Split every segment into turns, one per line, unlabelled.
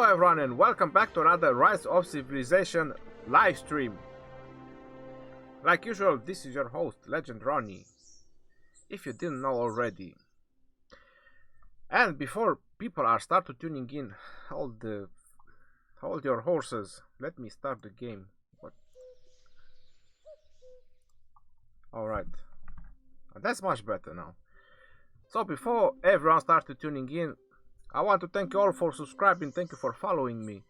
Hello everyone and welcome back to another Rise of Civilization live stream. Like usual, this is your host, Legend Ronnie, if you didn't know already. And before people are started tuning in, hold your horses, let me start the game. Alright, that's much better now. So before everyone started tuning in, I want to thank you all for subscribing, thank you for following me.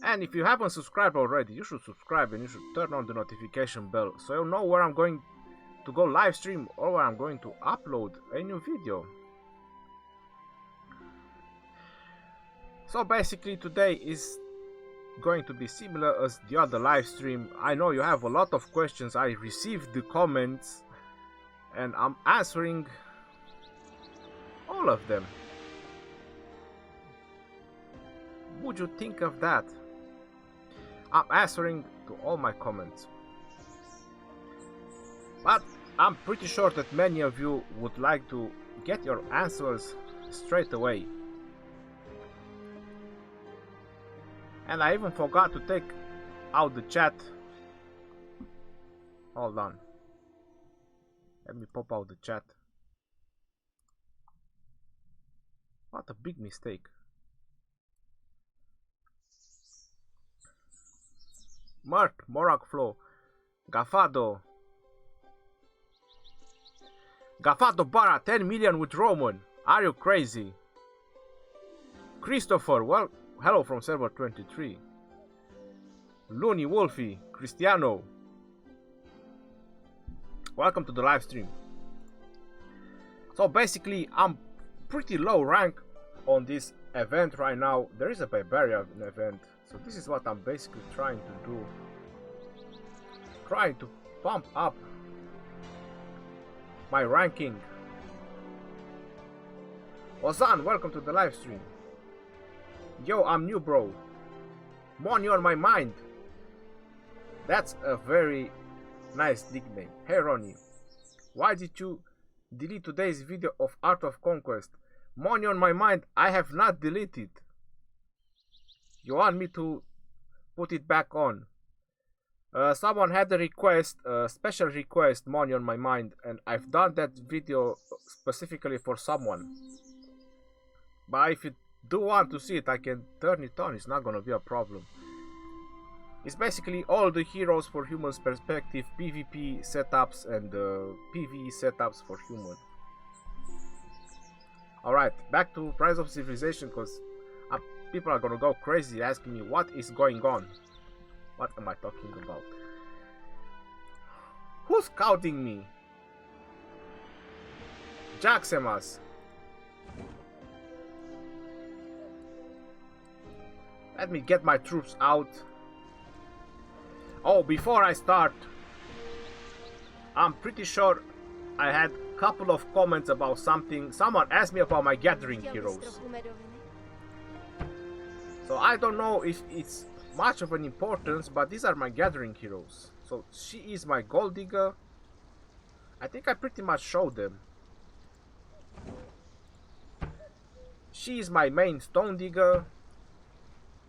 And if you haven't subscribed already, you should subscribe and you should turn on the notification bell so you'll know where I'm going to go live stream or where I'm going to upload a new video. So basically today is going to be similar as the other live stream. I know you have a lot of questions, I received the comments and I'm answering all of them. Would you think of that? I'm answering to all my comments. But I'm pretty sure that many of you would like to get your answers straight away. And I even forgot to take out the chat. Hold on. Let me pop out the chat. What a big mistake. Mark, Morak Flow, Gafado Bara, 10 million with Roman. Are you crazy? Christopher, well, hello from server 23. Looney Wolfie, Cristiano. Welcome to the live stream. So basically, I'm pretty low rank on this event right now. There is a Barbarian event. So this is what I'm basically trying to do. Trying to pump up my ranking. Ozan, welcome to the live stream. Yo, I'm new, bro. Money on my mind. That's a very nice nickname. Hey Ronnie, why did you delete today's video of Art of Conquest? Money on my mind, I have not deleted. You want me to put it back on? Someone had a request, a special request, money on my mind, and I've done that video specifically for someone. But if you do want to see it, I can turn it on, it's not gonna be a problem. It's basically all the Heroes for Humans perspective, PvP setups and PvE setups for human. Alright, back to Rise of Civilization, because people are gonna go crazy asking me what is going on. What am I talking about? Who's scouting me? Jaxemas. Let me get my troops out. Oh, before I start, I'm pretty sure I had a couple of comments about something. Someone asked me about my gathering heroes. So I don't know if it's much of an importance, but these are my gathering heroes. So she is my gold digger. I think I pretty much showed them. She is my main stone digger.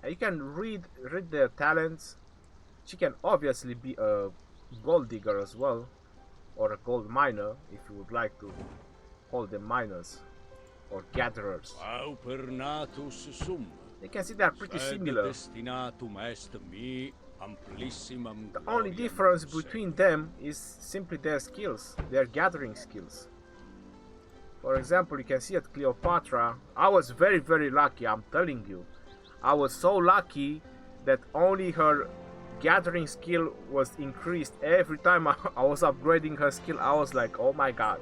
And you can read their talents. She can obviously be a gold digger as well, or a gold miner if you would like to call them miners or gatherers. You can see they are pretty similar. The only difference between them is simply their skills, their gathering skills. For example, you can see at Cleopatra, I was very lucky, I'm telling you. I was so lucky that only her gathering skill was increased. Every time I was upgrading her skill, I was like, oh my god.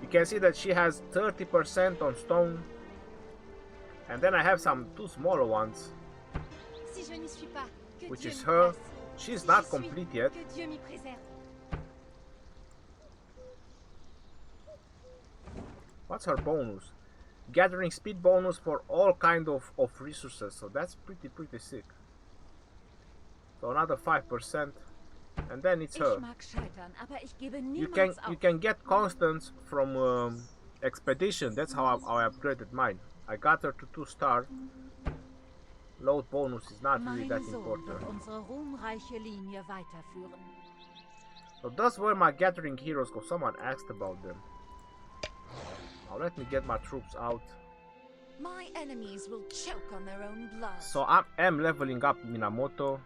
You can see that she has 30% on stone. And then I have some two smaller ones, which is her. She's not complete yet. What's her bonus? Gathering speed bonus for all kind of resources, so that's pretty sick. So another 5%, and then it's her. You can get constants from expedition. That's how I upgraded mine. I got her to 2 star, Load bonus is not really that
Mein Sohn
important.
wird unsere ruhmreiche Linie weiterführen.
So those were my gathering heroes, because someone asked about them. Now let me get my troops out.
My enemies will choke on their own blood.
So I am leveling up Minamoto.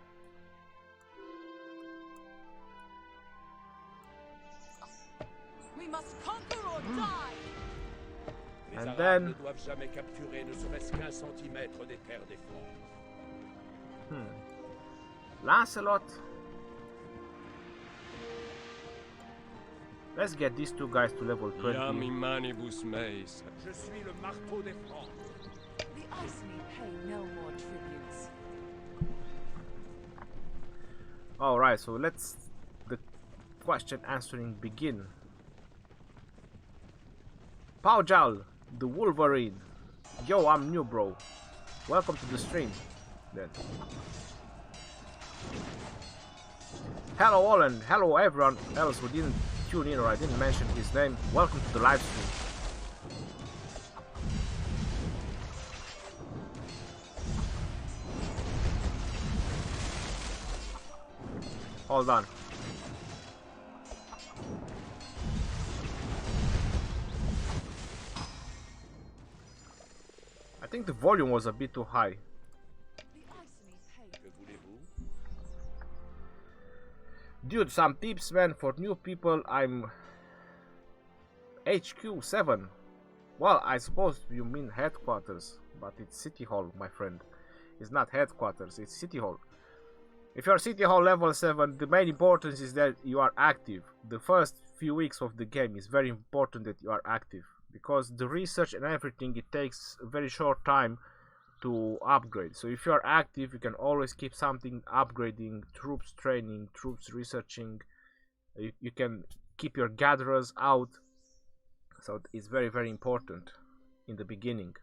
We must conquer or die.
Les
And
Arabes
then-
ne doivent jamais capturer ne serait-ce qu'un centimètre des terres des Francs.
Lancelot. Let's get these two guys to level 20.
Imanibus meis.
Je suis le marteau des Francs.
The ice need pay no more tributes.
Alright, so let's the question answering begin. Paujal, the Wolverine. Yo, I'm new, bro. Welcome to the stream. Then. Hello all and hello everyone else who didn't tune in or I didn't mention his name. Welcome to the live stream. Hold on. I think the volume was a bit too high.
The ice need pay.
Que voulez-vous?
Dude, some tips, man, for new people. I'm HQ7. Well, I suppose you mean headquarters, but it's City Hall, my friend. It's not headquarters, it's City Hall. If you're City Hall level 7, the main importance is that you are active. The first few weeks of the game is very important that you are active, because the research and everything, it takes a very short time to upgrade. So if you are active, you can always keep something upgrading, troops training, troops researching. You can keep your gatherers out. So it's very, very important in the beginning.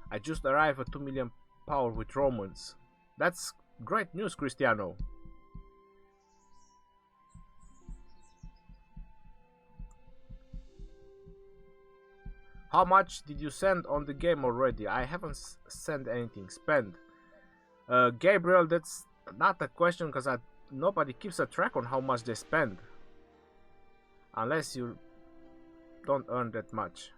I just arrived at 2 million power with Romans. That's great news, Cristiano. How much did you send on the game already? I haven't sent anything. Spend. Gabriel, that's not a question, because nobody keeps a track on how much they spend. Unless you don't earn that much.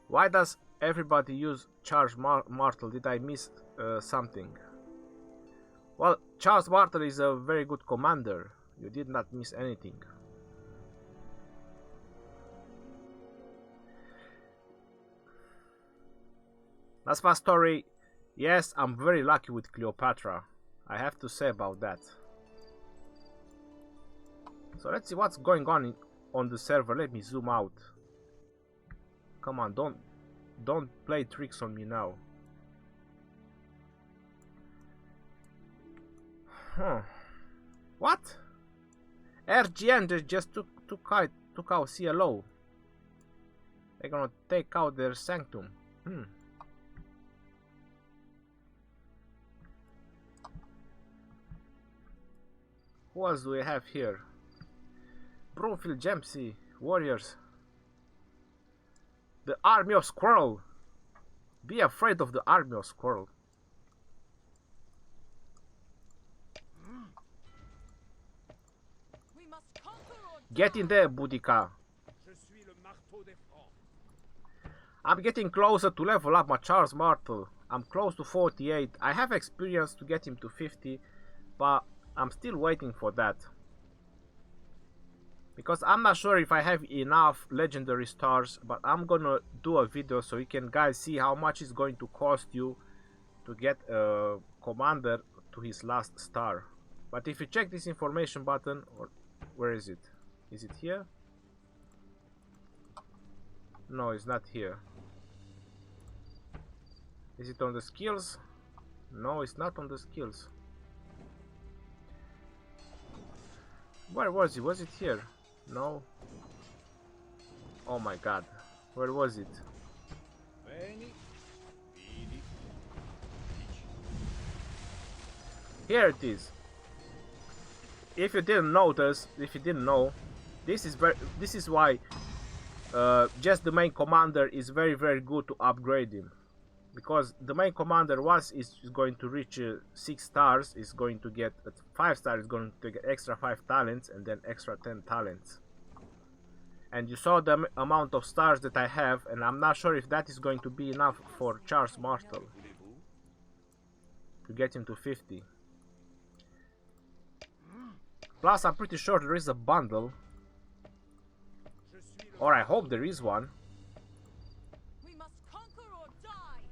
Why does everybody use Charles Martel? Did I miss something? Well, Charles Martel is a very good commander. You did not miss anything. That's my story. Yes, I'm very lucky with Cleopatra. I have to say about that. So let's see what's going on the server. Let me zoom out. Come on, don't play tricks on me now. Huh. What? RGN just took out CLO. They're gonna take out their sanctum. Who else do we have here? Broomfield Gemsey Warriors. The Army of Squirrel. Be afraid of the Army of Squirrel.
We must conquer or
Get in there, Boudica.
Je suis le marteau des Francs.
I'm getting closer to level up my Charles Martel. I'm close to 48. I have experience to get him to 50, but I'm still waiting for that. Because I'm not sure if I have enough legendary stars, but I'm gonna do a video so you can guys see how much it's going to cost you to get a commander to his last star. But if you check this information button, or where is it? Is it here? No, it's not here. Is it on the skills? No, it's not on the skills. Where was it? Was it here? No. Oh my god. Where was it?
Veni, vidi, vici.
Here it is. If you didn't notice, if you didn't know, this is why just the main commander is very good to upgrade him, because the main commander, once is going to reach 6 stars, is going to get 5 stars, is going to get extra 5 talents and then extra 10 talents. And you saw the amount of stars that I have, and I'm not sure if that is going to be enough for Charles Martel to get him to 50. Plus, I'm pretty sure there is a bundle, or I hope there is one.
We must conquer or die.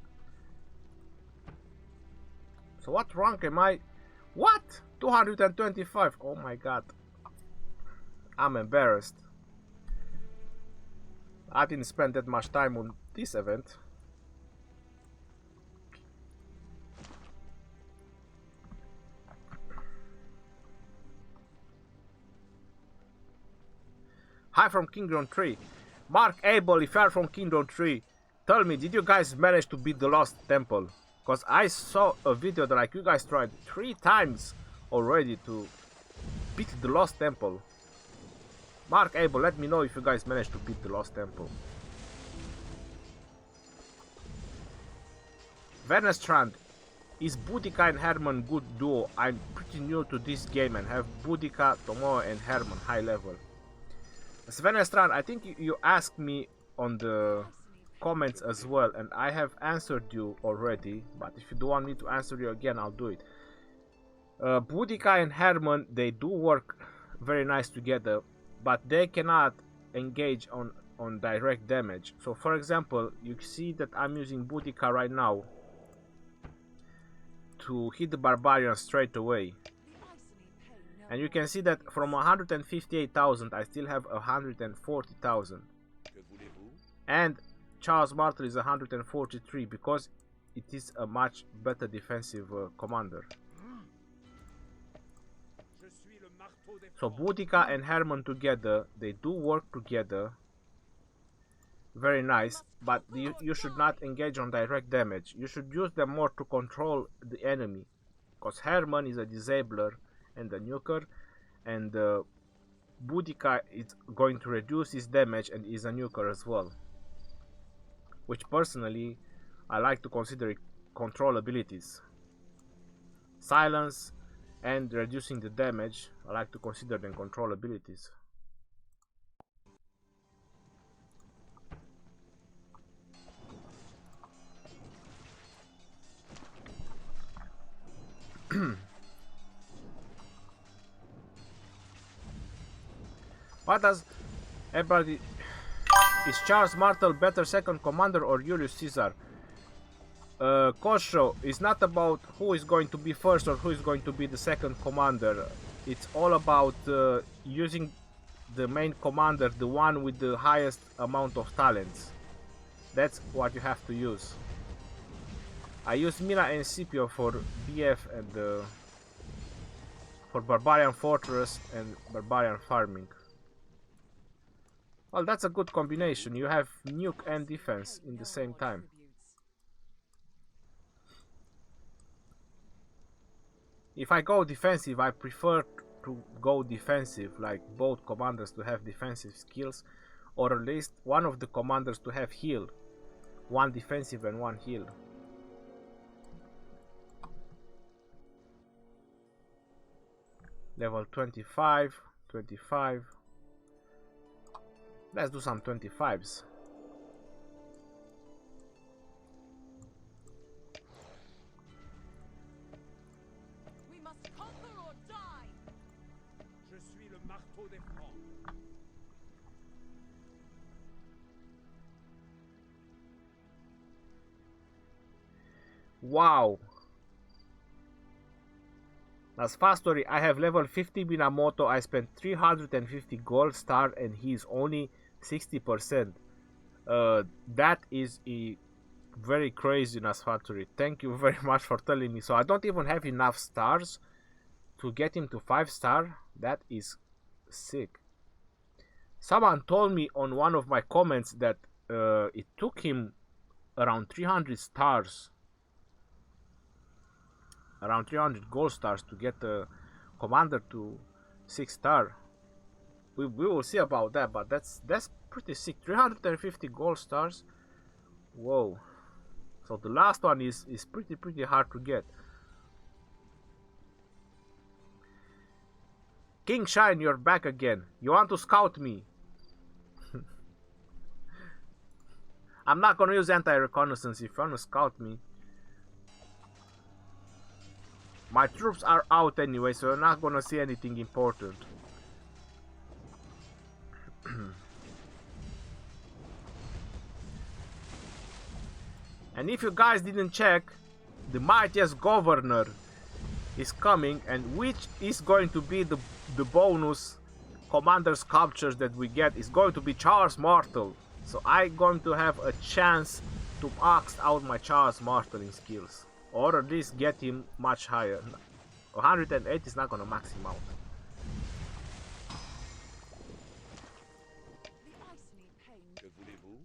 So what rank am I? What? 225. Oh my god. I'm embarrassed. I didn't spend that much time on this event. Hi from Kingdom 3. Mark Abel, if you are from Kingdom 3, tell me, did you guys manage to beat the Lost Temple? Because I saw a video that like you guys tried 3 times already to beat the Lost Temple. Mark Abel, let me know if you guys managed to beat the Lost Temple. Vernestrand, is Boudica and Herman good duo? I'm pretty new to this game and have Boudica, Tomoe and Herman high level. Svenestrand, I think you asked me on the comments as well, and I have answered you already, but if you do want me to answer you again, I'll do it. Boudica and Herman, they do work very nice together, but they cannot engage on direct damage. So for example, you see that I'm using Boudica right now to hit the Barbarian straight away. And you can see that from 158,000 I still have 140,000. And Charles Martel is 143 because it is a much better defensive commander. So Boudica and Herman together, they do work together very nice, but you should not engage on direct damage. You should use them more to control the enemy, because Herman is a disabler and a nuker, and Boudica is going to reduce his damage and is a nuker as well, which personally I like to consider control abilities. Silence and reducing the damage, I like to consider them control abilities. What does everybody... Is Charles Martel better second commander or Julius Caesar? Kosho, it's not about who is going to be first or who is going to be the second commander. It's all about using the main commander, the one with the highest amount of talents. That's what you have to use. I use Mina and Scipio for BF and for Barbarian Fortress and Barbarian Farming. Well, that's a good combination. You have nuke and defense in the same time. If I go defensive, I prefer to go defensive, like both commanders to have defensive skills, or at least one of the commanders to have heal. One defensive and one heal. Level 25, 25. Let's do some 25s.
We must conquer or die.
Je suis le marteau des Francs.
Wow. As fast story, I have level 50 Minamoto. I spent 350 gold star and he's only 60%. That is a very crazy Factory. Thank you very much for telling me. So I don't even have enough stars to get him to 5 star. That is sick. Someone told me on one of my comments that it took him around 300 stars, around 300 gold stars to get the commander to 6 star. We will see about that, but that's pretty sick. 350 gold stars. Whoa. So the last one is pretty hard to get. King Shine, you're back again. You want to scout me? I'm not gonna use anti-reconnaissance if you wanna scout me. My troops are out anyway, so you're not gonna see anything important. And if you guys didn't check, the mightiest governor is coming, and which is going to be the bonus commander sculptures that we get is going to be Charles Martel. So I'm going to have a chance to max out my Charles Marteling skills, or at least get him much higher. 108 is not gonna max him out.
Que voulez-vous?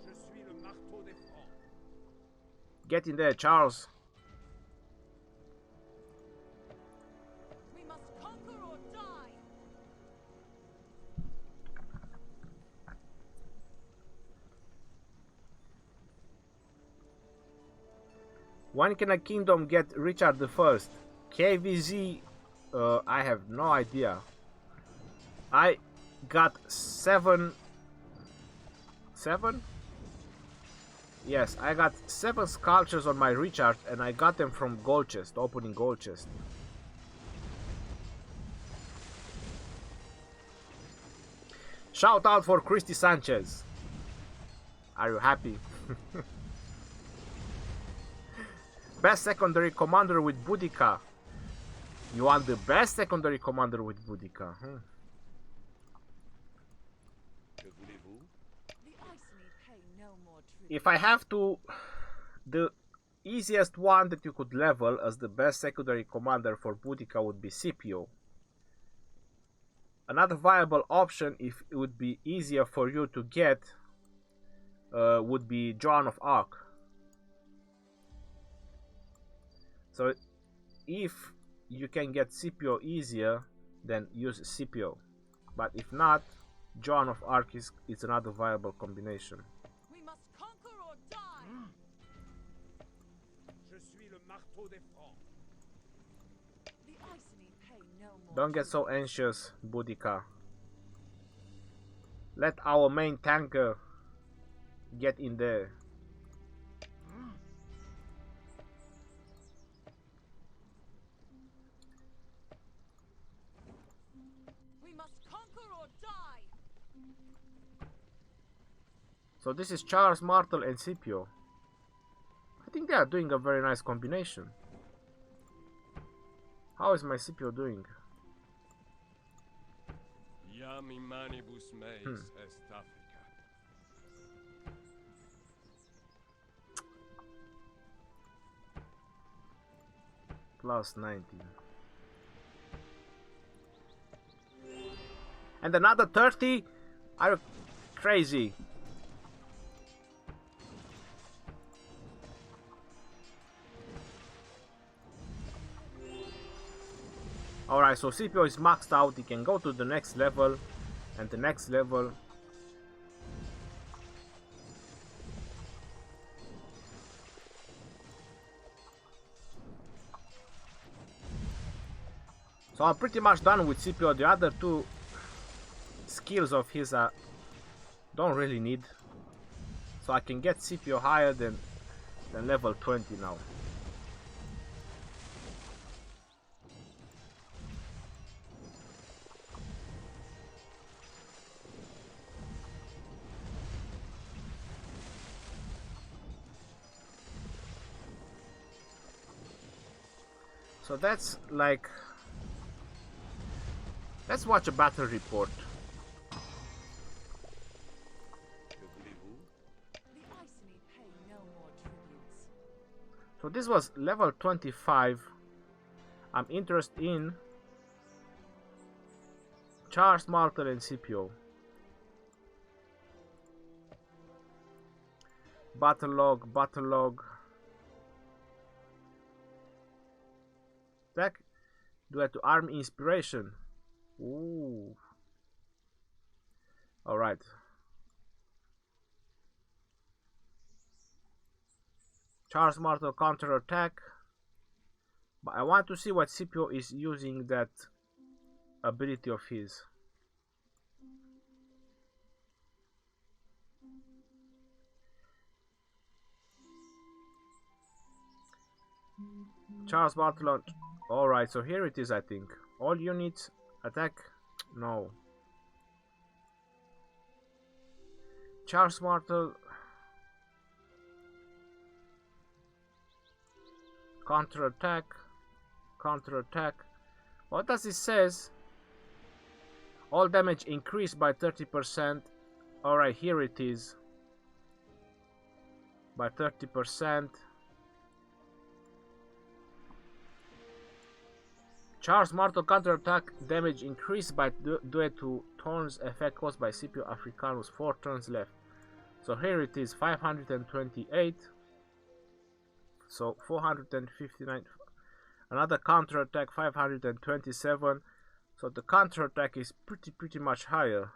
Je suis le marteau des Francs.
Get in there, Charles.
We must conquer or die.
When can a kingdom get Richard the First? KVZ, I have no idea. I got 7. Yes, I got 7 sculptures on my Richard, and I got them from gold chest, opening gold chest. Shout out for Christy Sanchez. Are you happy? Best secondary commander with Boudica. You want the best secondary commander with Boudica?
Que voulez-vous?
The ice need pay no more tribute.
If I have to, the easiest one that you could level as the best secondary commander for Boudica would be Scipio. Another viable option, if it would be easier for you to get, would be Joan of Arc. So if you can get Scipio easier, then use Scipio. But if not, Joan of Arc is another viable combination.
We must conquer or die.
Je suis le marteau des Francs.
The ice need pay no more.
Don't get so anxious, Boudica. Let our main tanker get in there.
We must conquer or die.
So this is Charles Martel and Scipio. I think they are doing a very nice combination. How is my Scipio doing?
Iam imanibus meis est Africa.
Plus 19. And another 30? Are you crazy? Alright, so Scipio is maxed out. He can go to the next level and the next level. So I'm pretty much done with Scipio. The other two skills of his don't really need. So I can get Scipio higher than level 20 now. So that's like, let's watch a battle report.
Que voulez-vous?
The ice need pay no more tributes.
So this was level 25. I'm interested in Charles Martel and Scipio. Battle log, battle log. Back, do I have to arm inspiration? Ooh. Alright. Charge Martel counter attack. But I want to see what Scipio is using that ability of his. Charles Bartolon. Alright, so here it is, I think. All units attack. No. Charles Martel. Counter attack. Counter attack. What does it says? All damage increased by 30%. Alright, here it is. By 30%. Charles Martel counterattack damage increased by due to turns effect caused by Scipio Africanus. 4 turns left. So here it is 528. So 459. Another counterattack 527. So the counterattack is pretty much higher.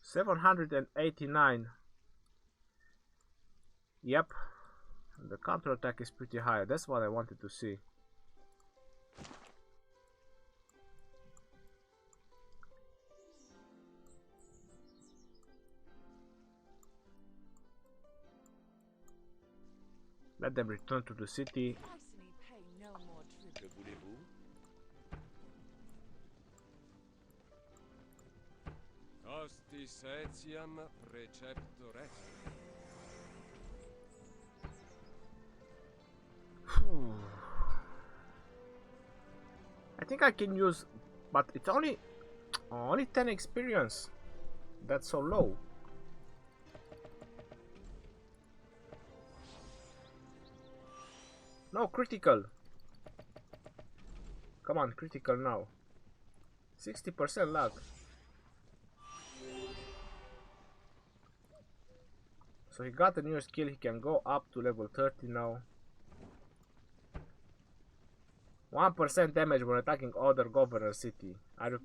$789. Yep. The counterattack is pretty high. That's what I wanted to see. Let them return to the city.
Pay no more tribute.
Que voulez-vous?
Hostis etiam preceptor est.
I think I can use, but it's only 10 experience. That's so low. No critical. Come on, critical now. 60% luck. So he got a new skill. He can go up to level 30 now. 1% damage when attacking other governor city. Are you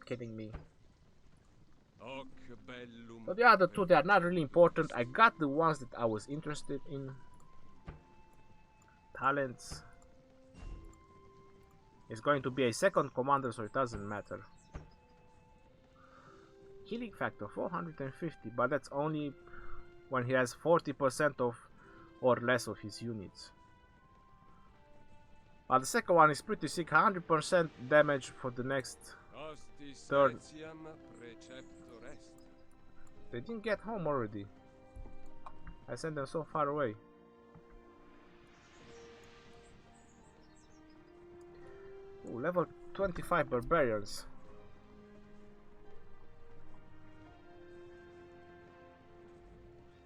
kidding me? So the other two, they are not really important. I got the ones that I was interested in. Talents. It's going to be a second commander, so it doesn't matter. Healing factor 450, but that's only when he has 40% of or less of his units. But the second one is pretty sick, 100% damage for the next turn. They didn't get home already. I sent them so far away. Ooh, level 25 barbarians.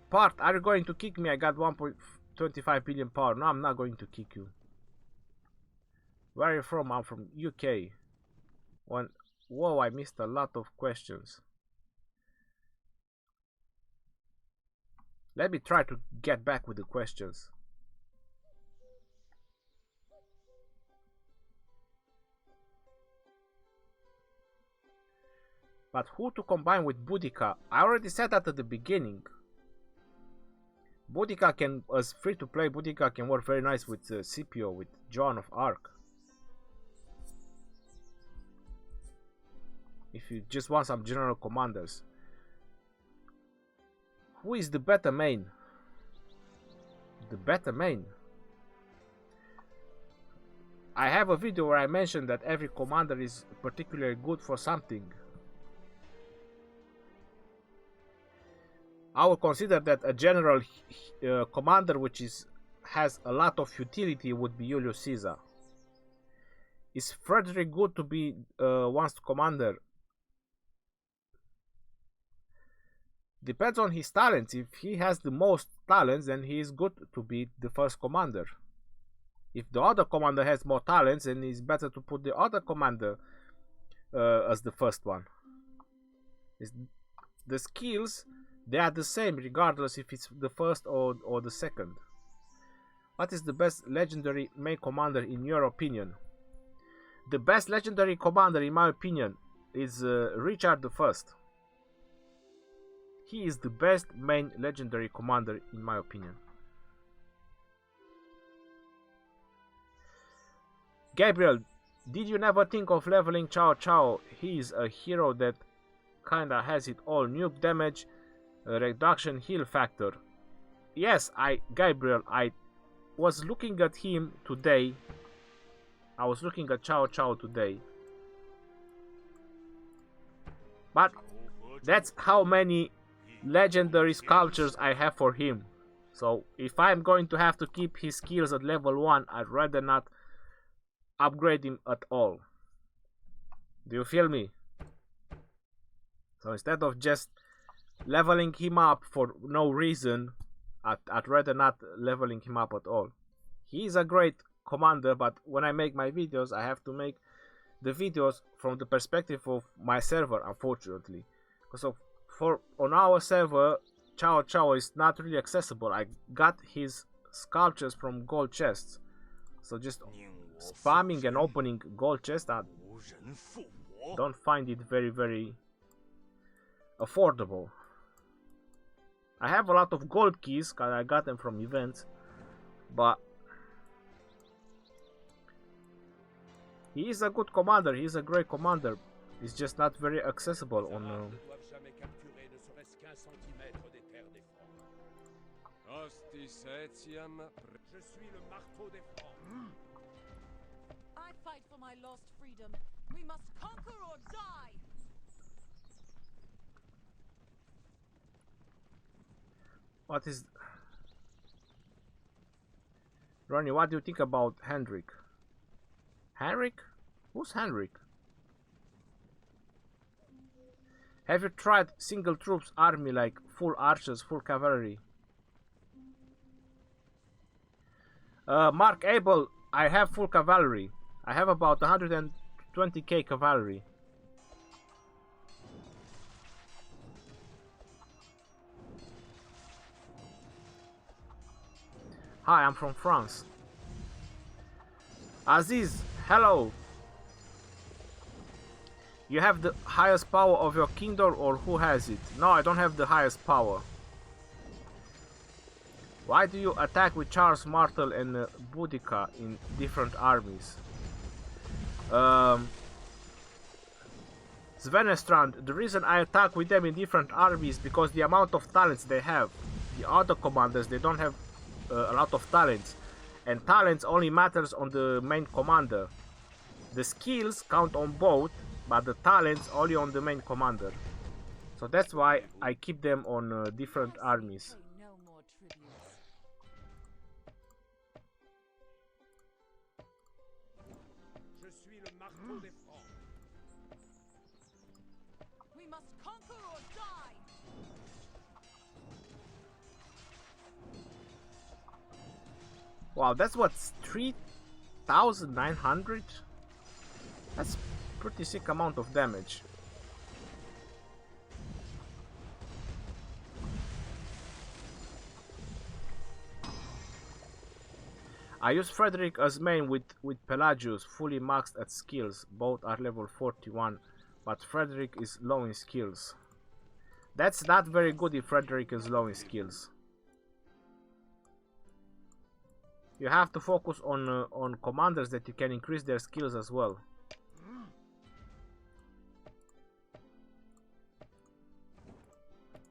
Part, are you going to kick me? I got 1.25 billion power. No, I'm not going to kick you. Where are you from? I'm from UK. Whoa, I missed a lot of questions. Let me try to get back with the questions. But who to combine with Boudica? I already said that at the beginning. Boudica can, as free to play, Boudica can work very nice with Scipio, with Joan of Arc. If you just want some general commanders. Who is the better main? The better main. I have a video where I mentioned that every commander is particularly good for something. I would consider that a general commander which has a lot of utility would be Julius Caesar. Is Frederick good to be once commander? Depends on his talents. If he has the most talents, then he is good to be the first commander. If the other commander has more talents, then it's better to put the other commander as the first one. The skills, they are the same regardless if it's the first or the second. What is the best legendary main commander in your opinion? The best legendary commander, in my opinion, is Richard I. He is the best main legendary commander, in my opinion. Gabriel, did you never think of leveling Cao Cao? He is a hero that kinda has it all. Nuke damage, reduction, heal factor. Yes, Gabriel, I was looking at him today. I was looking at Cao Cao today. But that's how many legendary sculptures I have for him. So if I'm going to have to keep his skills at level 1, I'd rather not upgrade him at all. Do you feel me? So instead of just leveling him up for no reason, I'd rather not leveling him up at all. He is a great commander, but when I make my videos, I have to make the videos from the perspective of my server, unfortunately. So on our server, Cao Cao is not really accessible. I got his sculptures from gold chests. So just spamming and opening gold chests, I don't find it very affordable. I have a lot of gold keys because I got them from events, but he is a good commander. He is a great commander. He's just not very accessible on.
I fight for my lost freedom. We must conquer or die.
What is... Ronnie, what do you think about Hendrik? Henrik? Who's Henrik? Have you tried single troops army like full archers, full cavalry? Mark Abel, I have full cavalry. I have about 120k cavalry. Hi, I'm from France. Aziz, hello. You have the highest power of your kingdom, or who has it? No, I don't have the highest power. Why do you attack with Charles Martel and Boudica in different armies? Svenestrand, the reason I attack with them in different armies because the amount of talents they have. The other commanders, they don't have a lot of talents, and talents only matters on the main commander. The skills count on both, but the talents only on the main commander. So that's why I keep them on different armies.
No more tributes.
Je suis le marteau des Francs.
We must conquer or die.
Wow, that's what, 3,900? That's pretty sick amount of damage. I use Frederick as main with Pelagius, fully maxed at skills. Both are level 41, but Frederick is low in skills. That's not very good if Frederick is low in skills. You have to focus on commanders that you can increase their skills as well.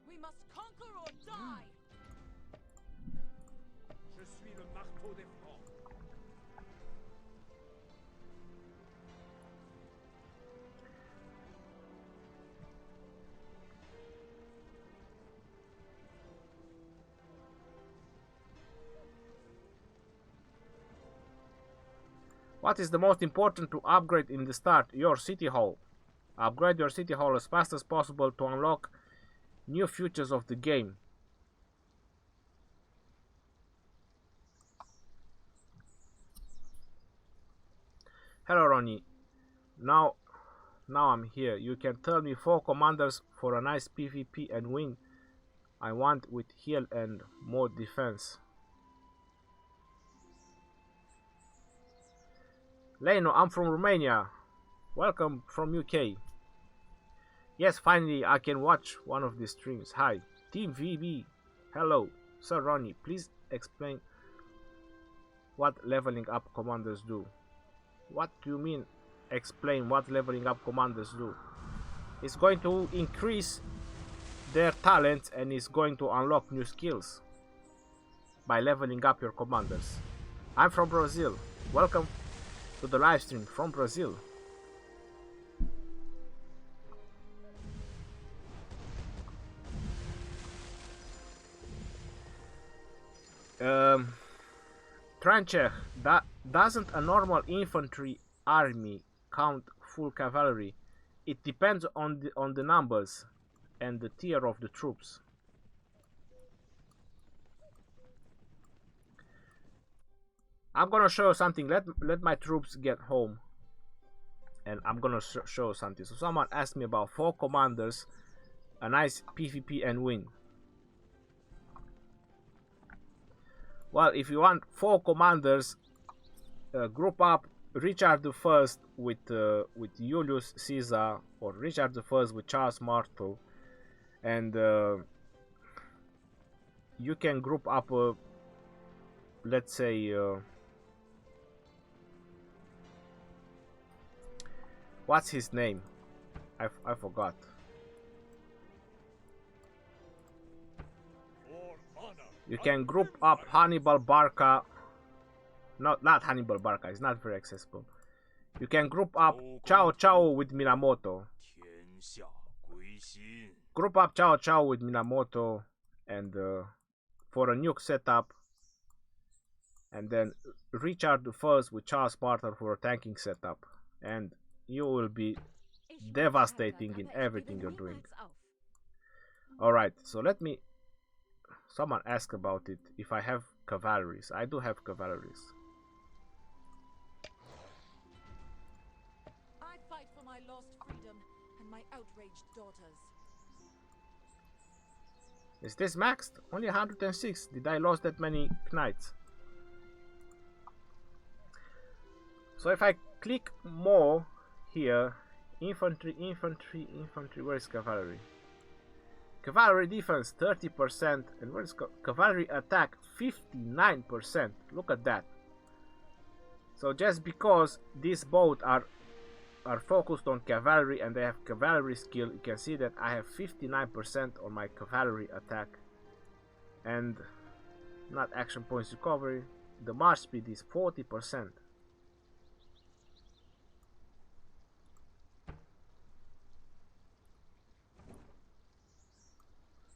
We must conquer or die.
Je suis le marteau des Francs.
What is the most important to upgrade in the start? Your city hall. Upgrade your city hall as fast as possible to unlock new features of the game. Hello Ronnie. Now I'm here. You can tell me 4 commanders for a nice PvP and win I want with heal and more defense. Leno, I'm from Romania. Welcome from UK. Yes, finally I can watch one of these streams. Hi. Team VB. Hello. Sir Ronnie, please explain what leveling up commanders do. What do you mean explain what leveling up commanders do? It's going to increase their talents and is going to unlock new skills by leveling up your commanders. I'm from Brazil. Welcome to the live stream from Brazil. Tranchech, doesn't a normal infantry army count full cavalry? It depends on the numbers and the tier of the troops. I'm gonna show you something. Let my troops get home, and I'm gonna show you something. So someone asked me about 4 commanders, a nice PvP and win. Well, if you want 4 commanders, group up Richard the First with Julius Caesar, or Richard the First with Charles Martel, and you can group up, let's say, what's his name? I forgot. You can group up Hannibal Barca. Not Hannibal Barca, it's not very accessible. You can group up Cao Cao with Minamoto. Group up Cao Cao with Minamoto and for a nuke setup. And then Richard the First with Charles Martel for a tanking setup. And you will be devastating in everything you're doing. Alright, so let me... Someone asked about it, if I have cavalries. I do have cavalries.
I fight for my lost freedom and my outraged daughters.
Is this maxed? Only 106. Did I lose that many knights? So if I click more here, infantry, where is cavalry? Cavalry defense 30%, and where is cavalry attack 59%? Look at that. So just because these both are focused on cavalry and they have cavalry skill, you can see that I have 59% on my cavalry attack, and not action points recovery. The march speed is 40%.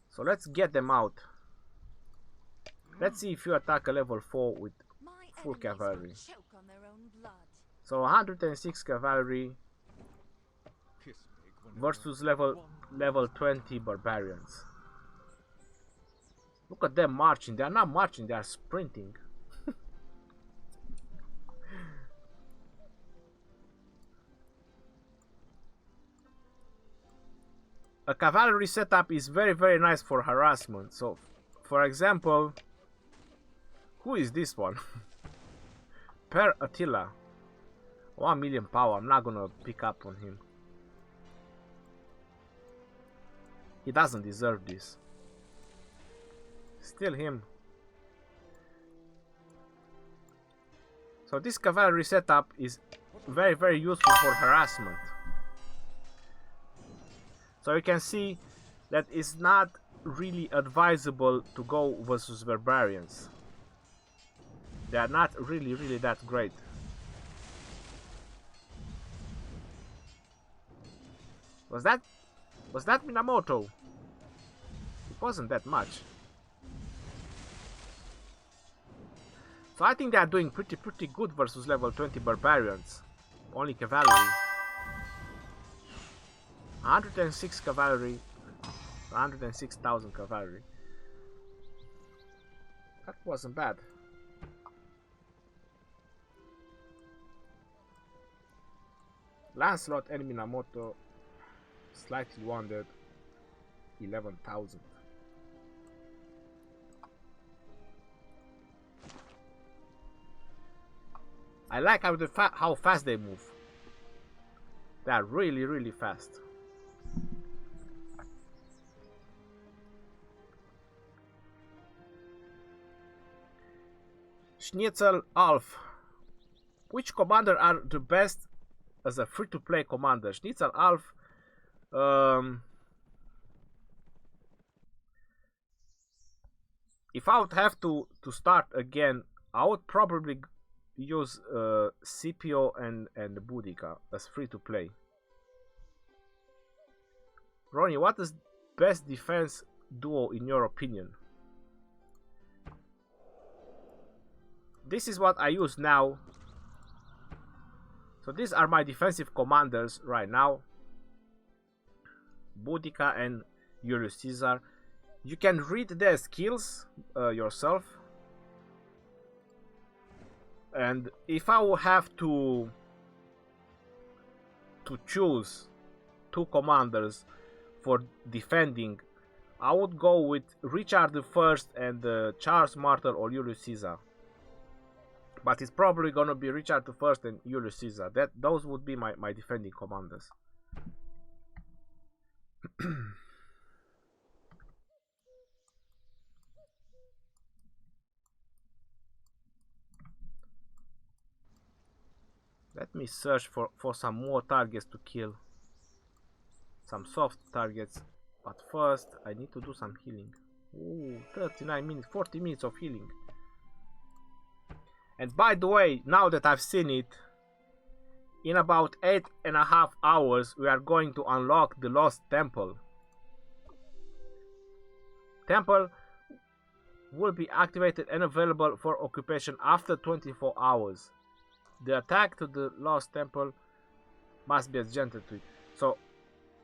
So let's get them out. Let's see if you attack a level 4 with full cavalry. So 106 cavalry versus level 20 barbarians. Look at them marching. They are not marching, they are sprinting. A cavalry setup is very nice for harassment. So, for example, who is this one? Per Attila. 1 million power. I'm not gonna pick up on him. He doesn't deserve this. Still him. So this cavalry setup is very useful for harassment. So you can see that it's not really advisable to go versus barbarians. They are not really that great. Was that Minamoto? It wasn't that much. So I think they are doing pretty good versus level 20 barbarians. Only cavalry. 106 cavalry, 106,000 cavalry. That wasn't bad. Lancelot and Minamoto slightly wounded, 11,000. I like how fast they move. They are really, really fast. Schnitzel Alf. Which commander are the best as a free-to-play commander? Schnitzel Alf. If I would have to start again, I would probably use Scipio and Boudica as free-to-play. Ronnie, what is best defense duo in your opinion? This is what I use now. So these are my defensive commanders right now. Boudica and Julius Caesar. You can read their skills yourself. And if I will have to choose two commanders for defending, I would go with Richard I and Charles Martel or Julius Caesar. But it's probably gonna be Richard I and Julius Caesar. Those would be my defending commanders. Let me search for some more targets to kill. Some soft targets. But first, I need to do some healing. Ooh, 39 minutes, 40 minutes of healing. And by the way, now that I've seen it, in about 8.5 hours, we are going to unlock the Lost Temple. Temple will be activated and available for occupation after 24 hours. The attack to the Lost Temple must be adjusted to it. So,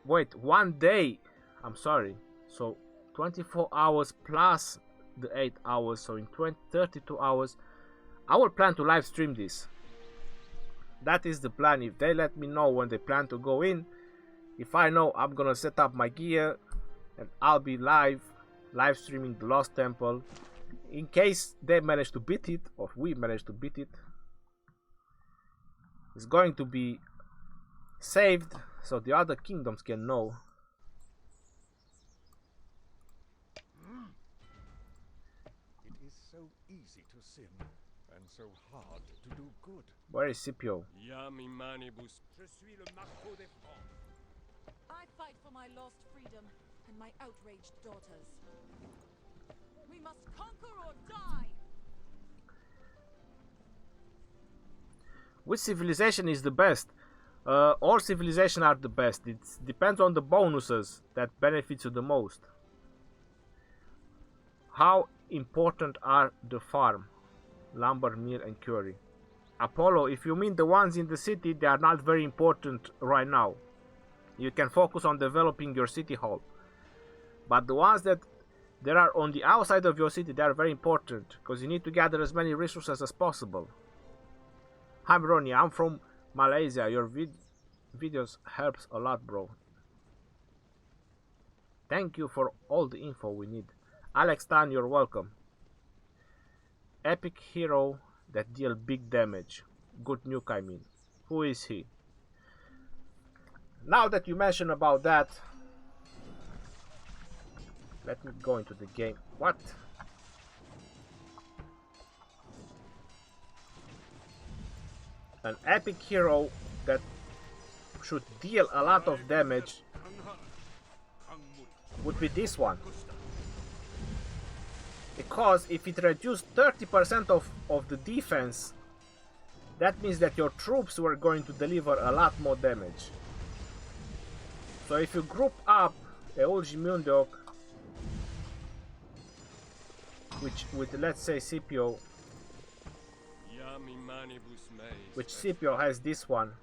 wait, 1 day. I'm sorry. So, 24 hours plus the 8 hours. So, in 32 hours, I will plan to live stream this. That is the plan. If they let me know when they plan to go in, if I know, I'm gonna set up my gear and I'll be live streaming the Lost Temple. In case they manage to beat it, or we manage to beat it, it's going to be saved so the other kingdoms can know.
It is so easy to sin and so hard to do good.
Where is Scipio?
Iam immanibus.
Je suis le marteau des Francs.
I fight for my lost freedom and my outraged daughters. We must conquer or die!
Which civilization is the best? All civilizations are the best. It depends on the bonuses that benefits you the most. How important are the farm, lumber mill and quarry? Apollo, if you mean the ones in the city, they are not very important right now. You can focus on developing your city hall. But the ones that are on the outside of your city, they are very important because you need to gather as many resources as possible. Hi Ronnie, I'm from Malaysia. Your videos helps a lot, bro. Thank you for all the info we need. Alex Tan, you're welcome. Epic hero that deal big damage. Good nuke, I mean. Who is he? Now that you mention about that, let me go into the game. What? An epic hero that should deal a lot of damage would be this one. Because if it reduced 30% of the defense, that means that your troops were going to deliver a lot more damage. So if you group up Eugi Mundok with let's say Scipio, which Scipio has this one.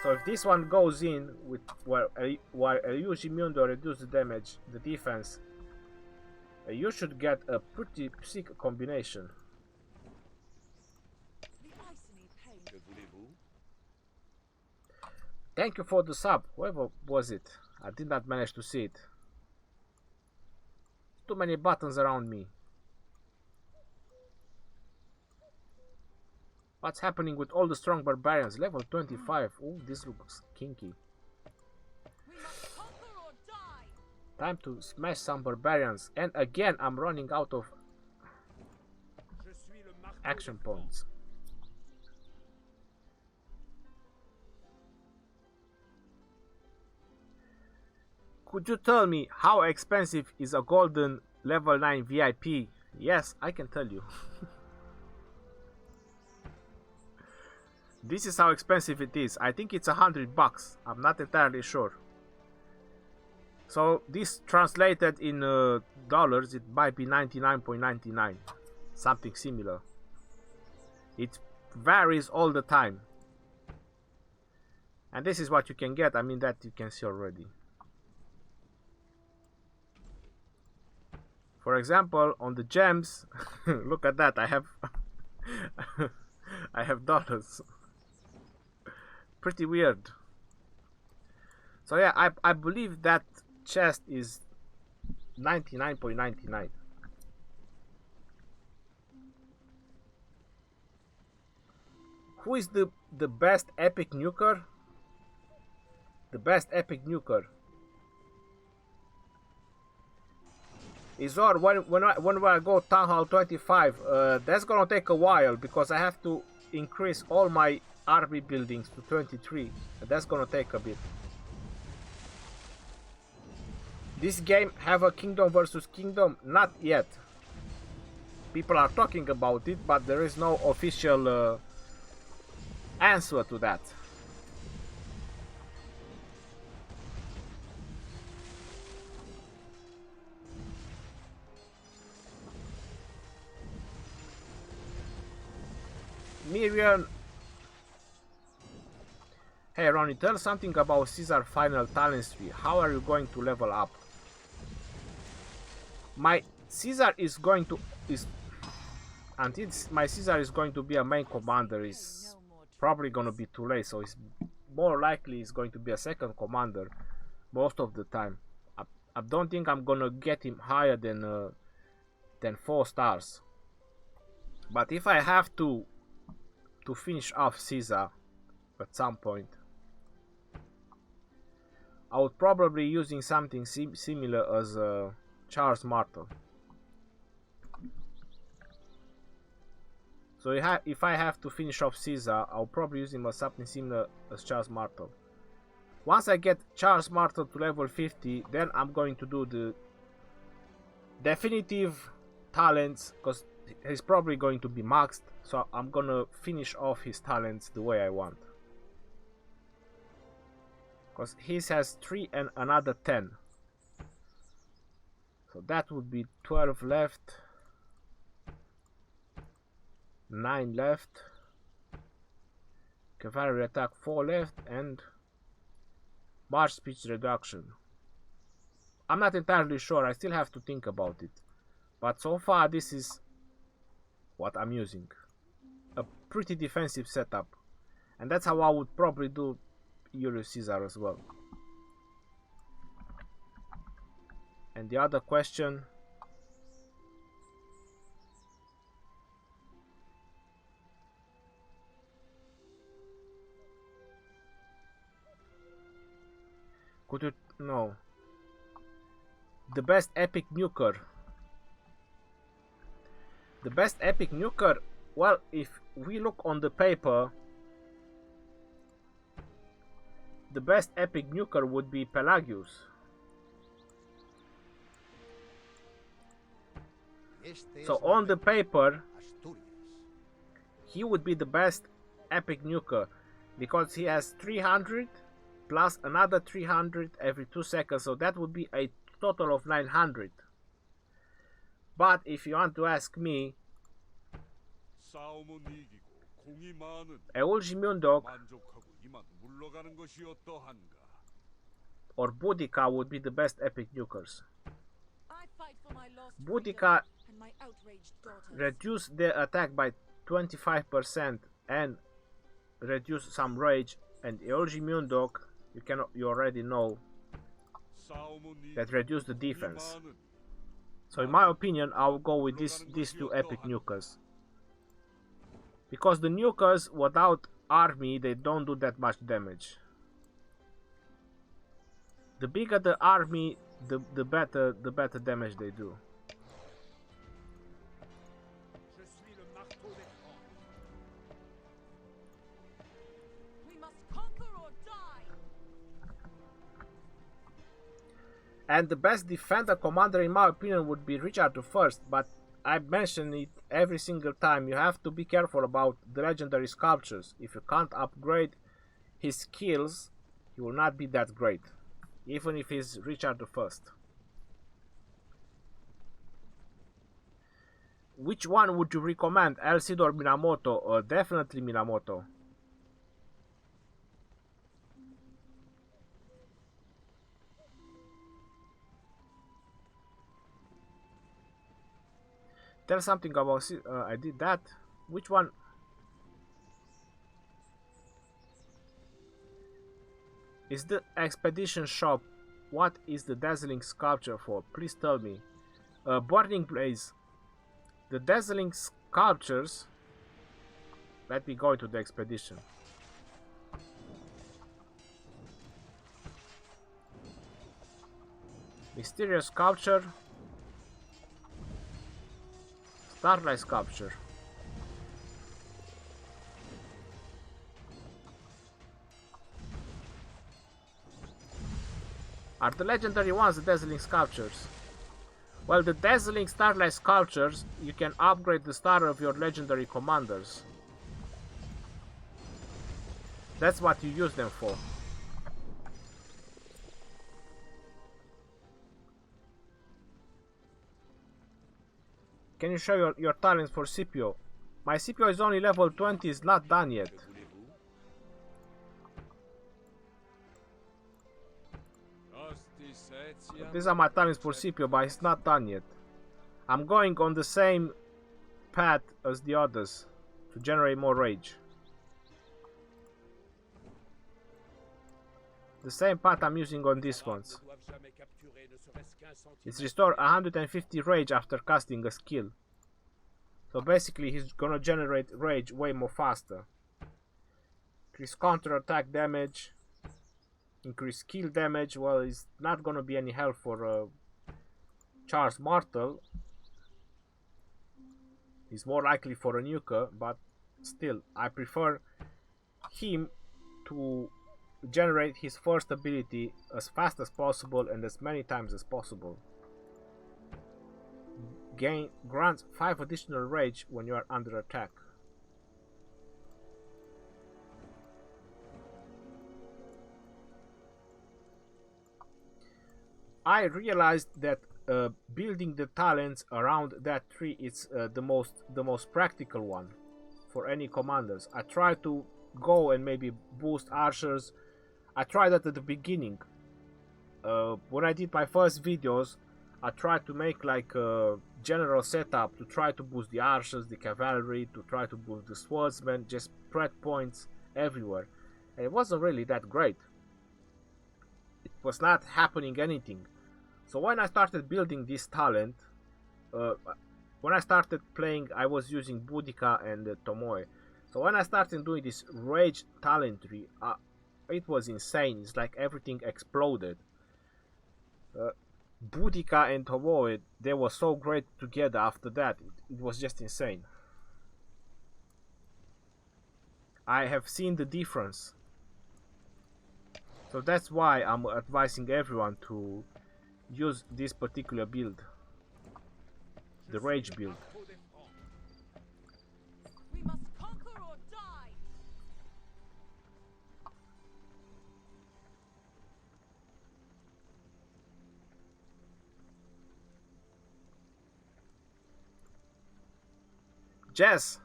So if this one goes in with while Eugi Mundo reduces the damage, the defense, you should get a pretty sick combination. Thank you for the sub. Whoever was it? I did not manage to see it. Too many buttons around me. What's happening with all the strong barbarians? Level 25. Oh, this looks kinky.
We must conquer or die.
Time to smash some barbarians. And again, I'm running out of action points. Could you tell me how expensive is a golden level 9 VIP? Yes, I can tell you. This is how expensive it is. I think it's $100. I'm not entirely sure. So this translated in dollars, it might be 99.99, something similar. It varies all the time. And this is what you can get. I mean, that you can see already. For example, on the gems, look at that. I have I have dollars. Pretty weird. So yeah, I believe that chest is 99.99. Who is the best epic nuker? The best epic nuker is or when I go Town Hall 25. That's gonna take a while because I have to increase all my army buildings to 23. That's gonna take a bit. This game have a kingdom versus kingdom? Not yet. People are talking about it, but there is no official answer to that. Miriam. Hey Ronnie, tell something about Caesar final talents tree. How are you going to level up? My Caesar is going to until my Caesar is going to be a main commander is probably gonna be too late, so it's more likely it's going to be a second commander most of the time. I don't think I'm gonna get him higher than 4 stars. But if I have to finish off Caesar at some point, I would probably using something similar as Charles Martel. So if I have to finish off Caesar, I'll probably use him as something similar as Charles Martel. Once I get Charles Martel to level 50, then I'm going to do the definitive talents, because he's probably going to be maxed, so I'm gonna finish off his talents the way I want. Because he has 3 and another 10. So that would be 12 left. 9 left. Cavalry attack 4 left. And march speed reduction. I'm not entirely sure. I still have to think about it. But so far this is what I'm using. A pretty defensive setup. And that's how I would probably do Julius Caesar as well. And the other question, could you no the best epic nuker? The best epic nuker, well, if we look on the paper, the best epic nuker would be Pelagius. So on the paper, he would be the best epic nuker because he has 300 plus another 300 every 2 seconds, so that would be a total of 900. But if you want to ask me, Eulji or Boudica would be the best epic nukers. Boudica reduce their attack by 25% and reduce some rage, and Eulji Mundok, you already know that reduce the defense. So in my opinion, I'll go with these 2 epic nukers Because the nukers without army, they don't do that much damage. The bigger the army, the better damage they do.
We must conquer or die.
And the best defender commander in my opinion would be Richard I, but I mention it every single time. You have to be careful about the legendary sculptures. If you can't upgrade his skills, he will not be that great, even if he's Richard I. Which one would you recommend, El Cid or Minamoto? Definitely Minamoto. Tell something about I did that. Which one? Is the expedition shop? What is the dazzling sculpture for? Please tell me. Burning Blaze. The dazzling sculptures. Let me go into the expedition. Mysterious sculpture. Starlight sculpture. Are the legendary ones the dazzling sculptures? Well, the dazzling starlight sculptures, you can upgrade the star of your legendary commanders. That's what you use them for. Can you show your talents for Scipio? My Scipio is only level 20, is not done yet. These are my talents for Scipio, but it's not done yet. I'm going on the same path as the others to generate more rage. The same path I'm using on these ones. It's restore 150 rage after casting a skill. So basically he's gonna generate rage way more faster. Increase counter attack damage. Increase skill damage. Well, it's not gonna be any help for Charles Martel. He's more likely for a nuker, but still, I prefer him to generate his first ability as fast as possible and as many times as possible. Grants 5 additional rage when you are under attack. I realized that building the talents around that tree is the most practical one for any commanders. I try to go and maybe boost archers. I tried that at the beginning. When I did my first videos, I tried to make like a general setup to try to boost the archers, the cavalry, to try to boost the swordsmen, just spread points everywhere. And it wasn't really that great. It was not happening anything. So when I started building this talent, when I started playing, I was using Boudica and Tomoe. So when I started doing this rage talent tree, it was insane. It's like everything exploded. Boudica and Tomoe, they were so great together after that. It was just insane. I have seen the difference. So that's why I'm advising everyone to use this particular build. The rage build.
We must conquer or die.
Jess!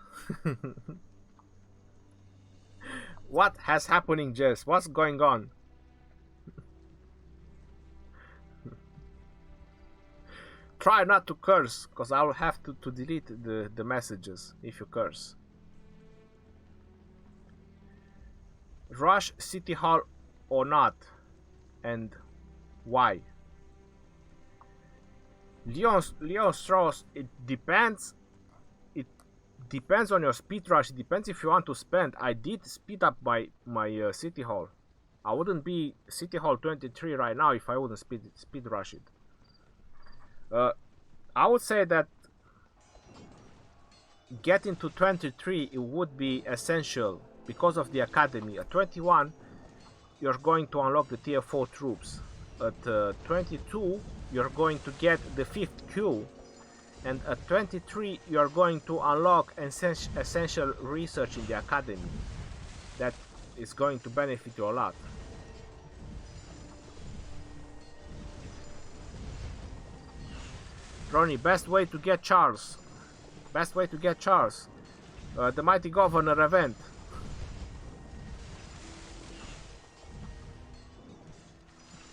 What has happening, Jess? What's going on? Try not to curse, because I will have to delete the messages if you curse. Rush City Hall or not, and why? Leon Strauss, it depends. It depends on your speed rush. It depends if you want to spend. I did speed up my city hall. I wouldn't be city hall 23 right now if I wouldn't speed rush it. I would say that getting to 23 it would be essential because of the academy. At 21 you're going to unlock the tier 4 troops. At 22 you're going to get the 5th Q, and at 23 you're going to unlock essential research in the academy. That is going to benefit you a lot. Ronnie, best way to get Charles. Best way to get Charles. The Mighty Governor event.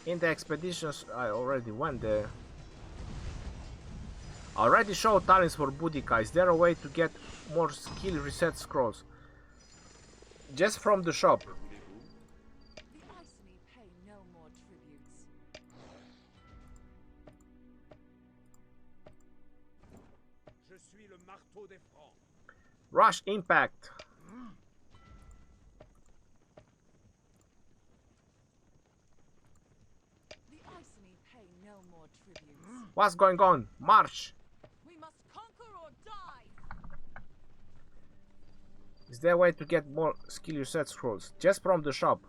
In the expeditions, I already went there. I already showed talents for Boudica. Is there a way to get more skill reset scrolls? Just from the shop.
The Iceni pay no more tributes.
Je suis le marteau des Francs.
Rush Impact.
The Iceni pay no more tributes.
What's going on? March.
We must conquer or die.
Is there a way to get more skill reset scrolls? Just from the shop.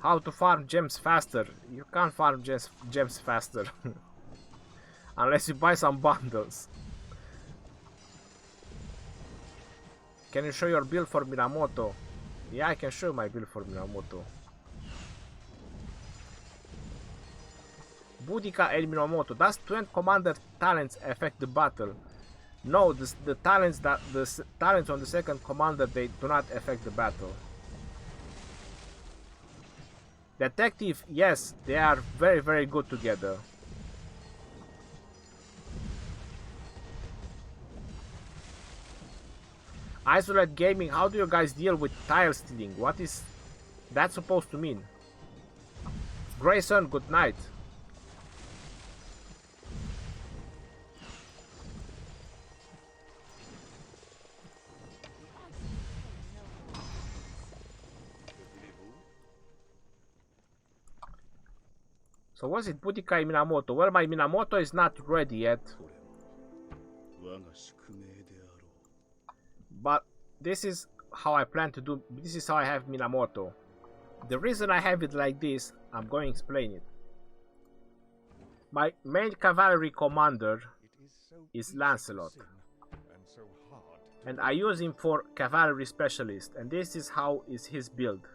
How to farm gems faster? You can't farm gems faster. Unless you buy some bundles. Can you show your build for Minamoto? Yeah, I can show my build for Minamoto. Boudica and Minamoto. Does 20 commander talents affect the battle? No, the talents on the second commander, they do not affect the battle. Detective, yes, they are very, very good together. Isolate gaming, how do you guys deal with tile stealing? What is that supposed to mean? Grayson, good night. So was it Boudica and Minamoto? Well, my Minamoto is not ready yet. But this is how I plan to do. This is how I have Minamoto. The reason I have it like this, I'm going to explain it. My main cavalry commander is Lancelot, and I use him for cavalry specialist, and this is how is his build.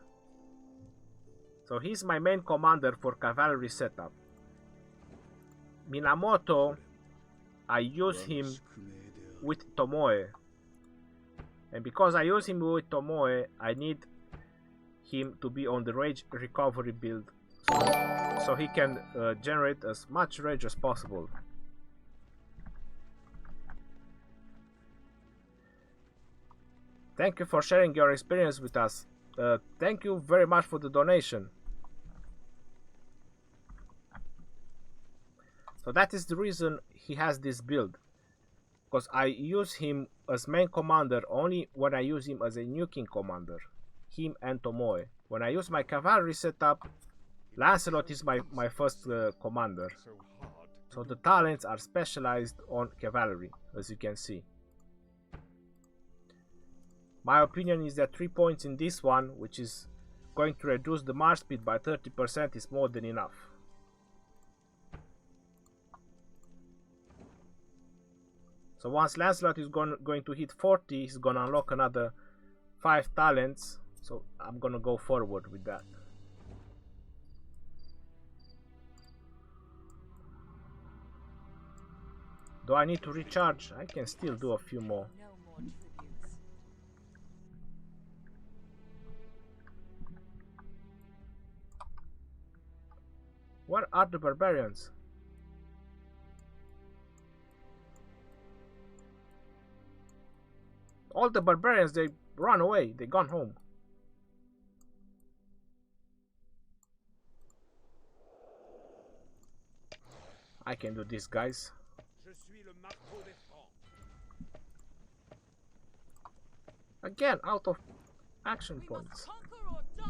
So he's my main commander for cavalry setup. Minamoto, I use him with Tomoe. And because I use him with Tomoe, I need him to be on the rage recovery build. So he can generate as much rage as possible. Thank you for sharing your experience with us. Thank you very much for the donation. So that is the reason he has this build. Because I use him as main commander only when I use him as a nuking commander. Him and Tomoe. When I use my cavalry setup, Lancelot is my first commander. So the talents are specialized on cavalry, as you can see. My opinion is that 3 points in this one, which is going to reduce the march speed by 30%, is more than enough. So once Lancelot is going to hit 40, he's going to unlock another 5 talents. So I'm going to go forward with that. Do I need to recharge? I can still do a few more.
No more tributes.
Where are the barbarians? All the barbarians, they run away. They gone home. I can do this, guys.
Je suis le marteau des Francs.
Again, out of action
We
points.
must conquer or die.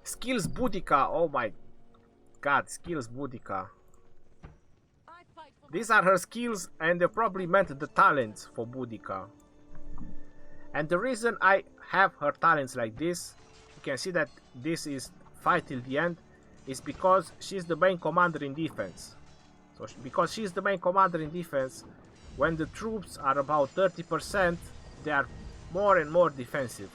Skills Boudica, oh my god, skills Boudica.
I fight for
These
my
are her skills, and they probably meant the talents for Boudica. And the reason I have her talents like this, you can see that this is fight till the end, is because she's the main commander in defense. So because she's the main commander in defense, when the troops are about 30%, they are more and more defensive.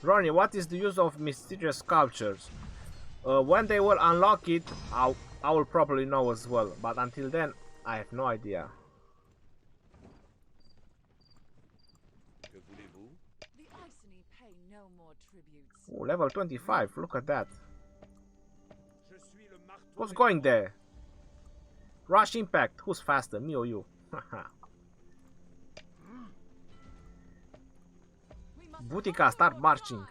Ronnie, what is the use of mysterious sculptures? When they will unlock it, I will probably know as well, but until then, I have no idea.
Que voulez-vous?
The Iceni pay no more tributes.
Ooh, level 25, look at that.
Je suis le marteau
What's
des
going there? Rush impact, who's faster, me or you?
We must
Boudica,
conquer
start
or
marching.
die.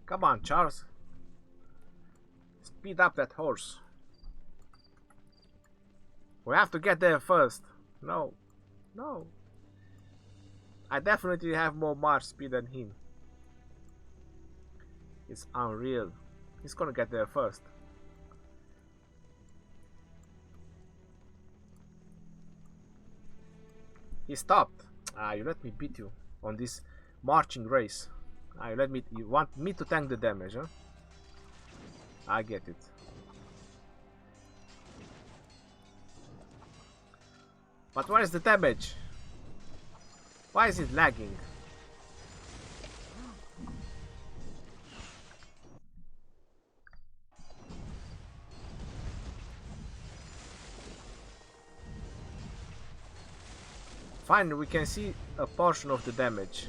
Come on, Charles. Speed up that horse. We have to get there first. No. No. I definitely have more march speed than him. It's unreal. He's gonna get there first. He stopped. You let me beat you on this marching race. You want me to tank the damage, huh? I get it. But where is the damage? Why is it lagging? Finally, we can see a portion of the damage.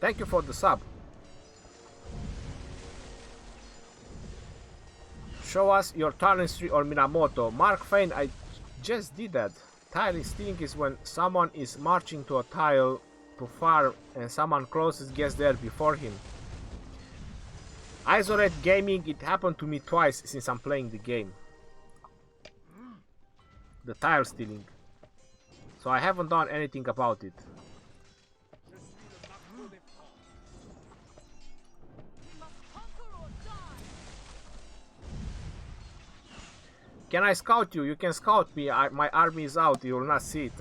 Thank you for the sub. Show us your talent tree or Minamoto. Mark Fane, I just did that. Tile stealing is when someone is marching to a tile to farm and someone closest gets there before him. Isolate gaming, it happened to me twice since I'm playing the game. The tile stealing. So I haven't done anything about it.
Je suis le marteau des francs.
We must conquer or die.
Can I scout you? You can scout me. My army is out. You will not see it.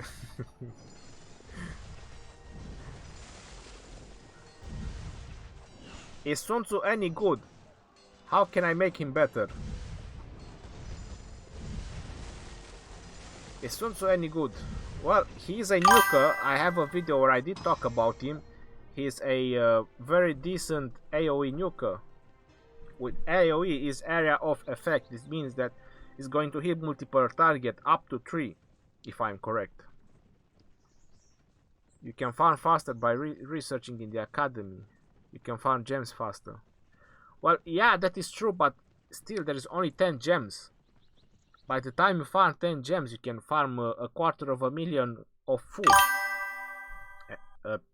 Is Sun Tzu any good? How can I make him better? Is Sun Tzu any good? Well, he is a nuker. I have a video where I did talk about him. He's a very decent AoE nuker. With AoE is area of effect. This means that it's going to hit multiple target up to 3, if I'm correct. You can farm faster by researching in the academy. You can farm gems faster. Well, yeah, that is true, but still there is only 10 gems. By the time you farm 10 gems, you can farm a 250,000 of food.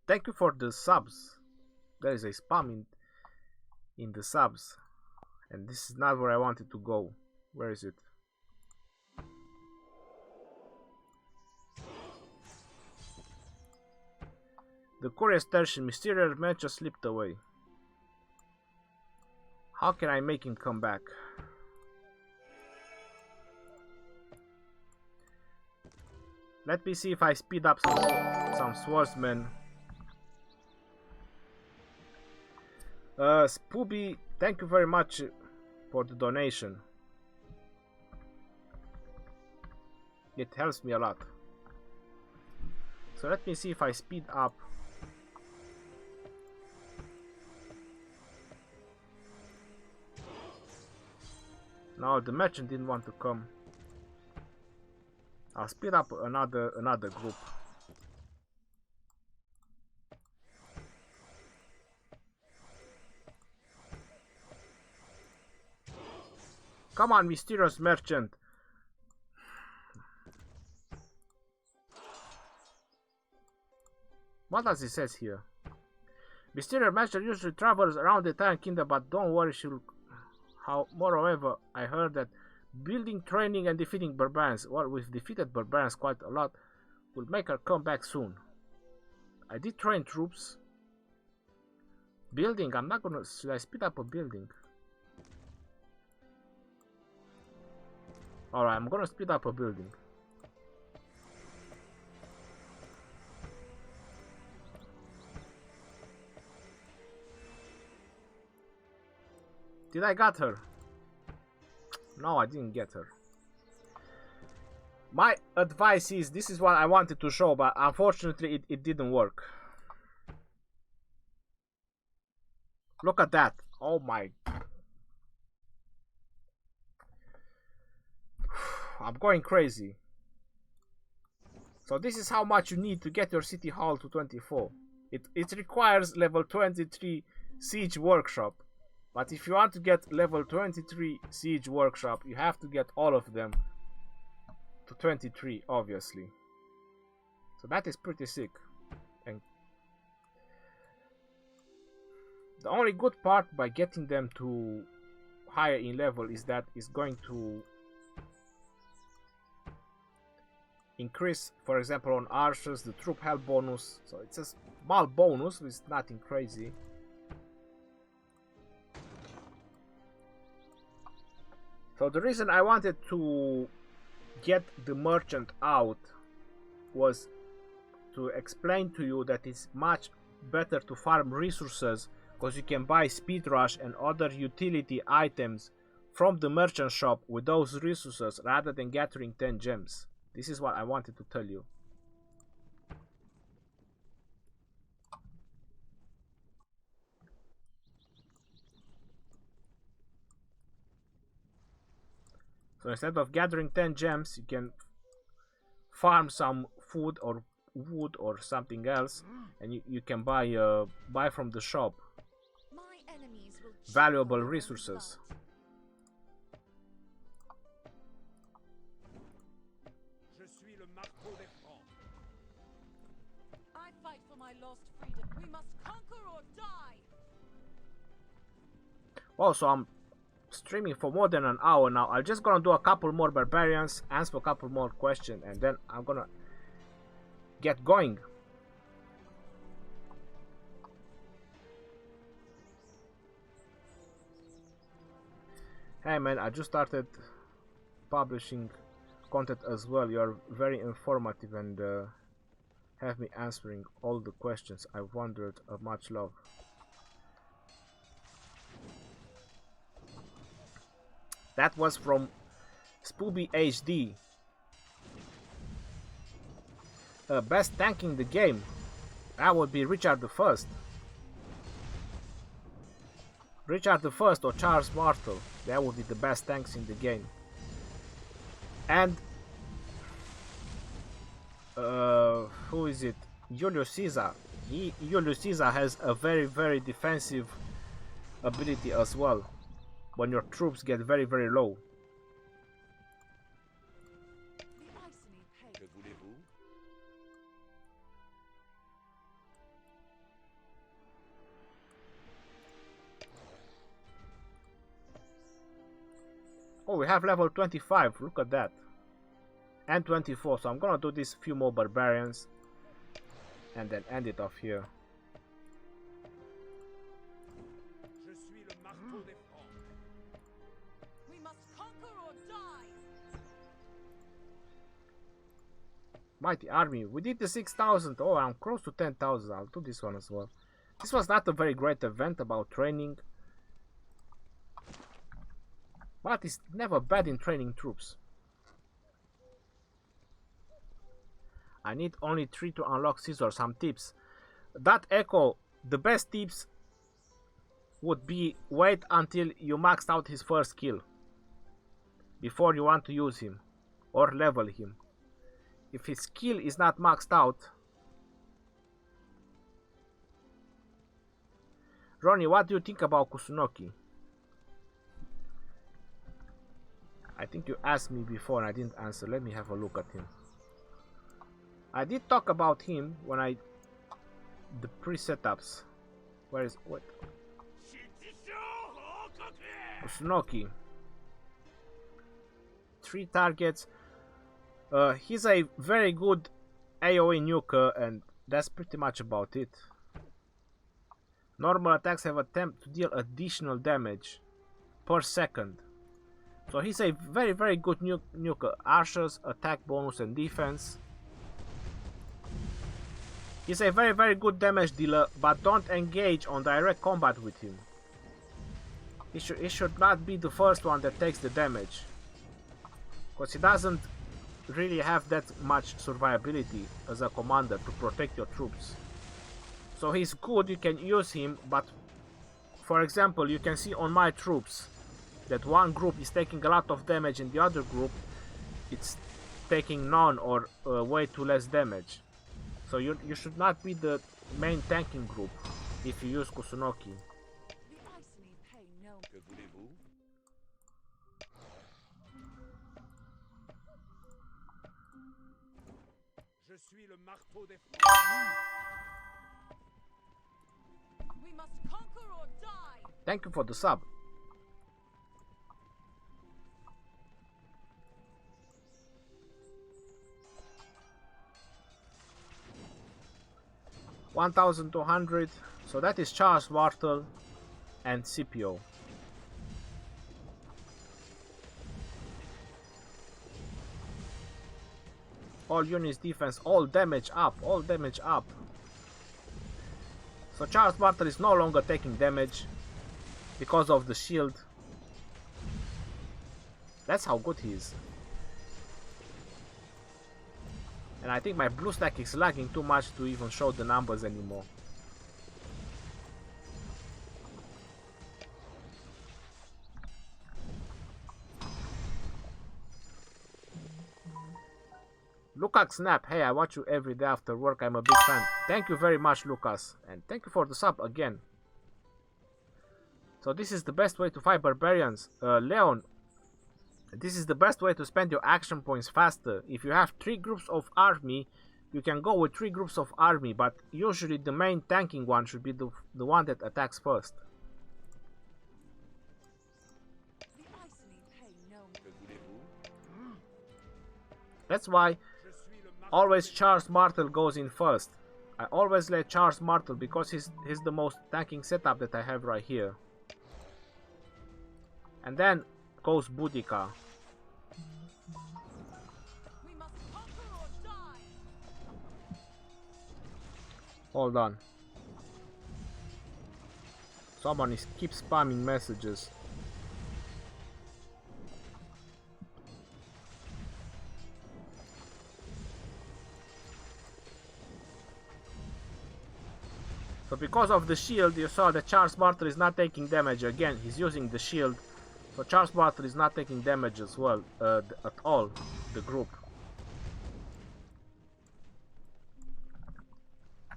Thank you for the subs. There is a spam in the subs. And this is not where I wanted to go. Where is it? The courier station, mysterious man just slipped away. How can I make him come back? Let me see if I speed up some swordsmen. Spooby, thank you very much for the donation. It helps me a lot. So let me see if I speed up. No, the merchant didn't want to come. I'll speed up another group. Come on, mysterious merchant. What does it says here? Mysterious merchant usually travels around the entire kingdom, but don't worry, she'll... Moreover, I heard that building, training, and defeating barbarians, well, we've defeated barbarians quite a lot, will make her come back soon. I did train troops. Building, I'm not gonna... Should I speed up a building? Alright, I'm gonna speed up a building. Did I get her? No, I didn't get her. My advice is, this is what I wanted to show, but unfortunately it didn't work. Look at that. Oh my... I'm going crazy. So this is how much you need to get your city hall to 24. It requires level 23 siege workshop. But if you want to get level 23 siege workshop, you have to get all of them to 23, obviously. So that is pretty sick. And the only good part by getting them to higher in level is that it's going to increase, for example, on archers, the troop health bonus. So it's a small bonus, it's nothing crazy. So the reason I wanted to get the merchant out was to explain to you that it's much better to farm resources, because you can buy speed rush and other utility items from the merchant shop with those resources rather than gathering 10 gems. This is what I wanted to tell you. So instead of gathering 10 gems, you can farm some food or wood or something else, and you can buy from the shop valuable resources.
I fight for my lost freedom. We must conquer or die.
Also, I'm streaming for more than an hour now. I'm just gonna do a couple more barbarians, answer a couple more questions, and then I'm gonna get going. Hey man, I just started publishing content as well. You're very informative and have me answering all the questions I wondered. Much love. That was from Spooby HD. Best tank in the game. That would be Richard the First. Richard the First or Charles Martel. That would be the best tanks in the game. And who is it? Julius Caesar. Julius Caesar has a very defensive ability as well, when your troops get very low.
Que voulez-vous?
Oh, we have level 25, look at that. And 24, so I'm gonna do these few more barbarians and then end it off here.
We must conquer or die.
Mighty army, we did the 6,000. Oh, I'm close to 10,000. I'll do this one as well. This was not a very great event about training, but it's never bad in training troops. I need only 3 to unlock scissors. Some tips. That Echo, the best tips would be wait until you maxed out his first skill before you want to use him or level him. if his skill is not maxed out. Ronnie, what do you think about Kusunoki? I think you asked me before and I didn't answer. Let me have a look at him. I did talk about him when I... the pre-setups. Where is... what? Kusunoki. 3 targets. He's a very good AoE nuker and that's pretty much about it. Normal attacks have attempt to deal additional damage per second. So he's a very good nuker. Archers, attack bonus and defense. He's a very good damage dealer, but don't engage on direct combat with him. He should not be the first one that takes the damage, because he doesn't really have that much survivability as a commander to protect your troops. So he's good, you can use him, but for example you can see on my troops that one group is taking a lot of damage and the other group it's taking none or way too less damage. So you should not be the main tanking group if you use Kusunoki.
The Iceni pay no.
Que voulez-vous?
Je suis le marteau des
We must conquer or die.
Thank you for the sub. $1,200, so that is Charles Bartle and Scipio. All units defense, all damage up, all damage up. So Charles Bartle is no longer taking damage because of the shield. That's how good he is. And I think my blue stack is lagging too much to even show the numbers anymore. Lucas Snap, hey, I watch you every day after work, I'm a big fan. Thank you very much, Lucas, and thank you for the sub again. So this is the best way to fight barbarians. Leon, this is the best way to spend your action points faster. If you have 3 groups of army, you can go with 3 groups of army, but usually the main tanking one should be the one that attacks first.
The Iceni pay no.
Que voulez-vous?
That's why always Charles Martel goes in first. I always let Charles Martel because he's the most tanking setup that I have right here. And then goes Boudica.
We must conquer or die.
Hold on. Someone keeps spamming messages. So because of the shield, you saw that Charles Bartle is not taking damage again. He's using the shield. So Charles Bartle is not taking damage as well, at all, the group.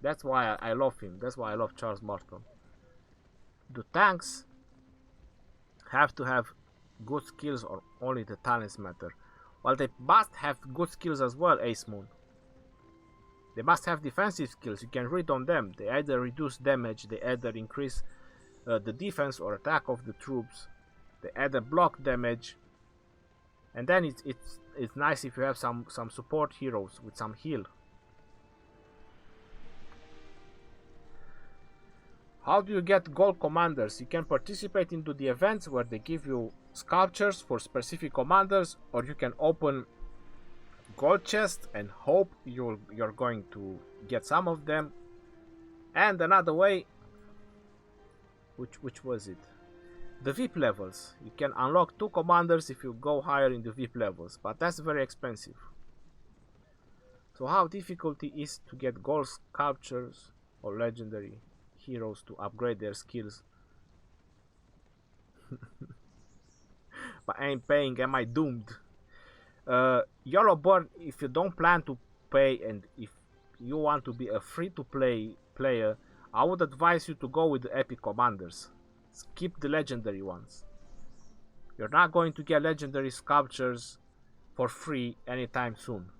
That's why I love him. That's why I love Charles Bartle. The tanks have to have good skills or only the talents matter. Well, they must have good skills as well, Ace Moon. They must have defensive skills. You can read on them. They either reduce damage, they either increase the defense or attack of the troops. They either block damage. And then it's nice if you have some support heroes with some heal. How do you get gold commanders? You can participate into the events where they give you sculptures for specific commanders, or you can open gold chests and hope you're going to get some of them. And another way, which was it? The VIP levels. You can unlock 2 commanders if you go higher in the VIP levels, but that's very expensive. So how difficult it is to get gold sculptures or legendary heroes to upgrade their skills? But I ain't paying, am I doomed? Yellow Bird, if you don't plan to pay, and if you want to be a free-to-play player, I would advise you to go with the epic commanders. Skip the legendary ones. You're not going to get legendary sculptures for free anytime soon.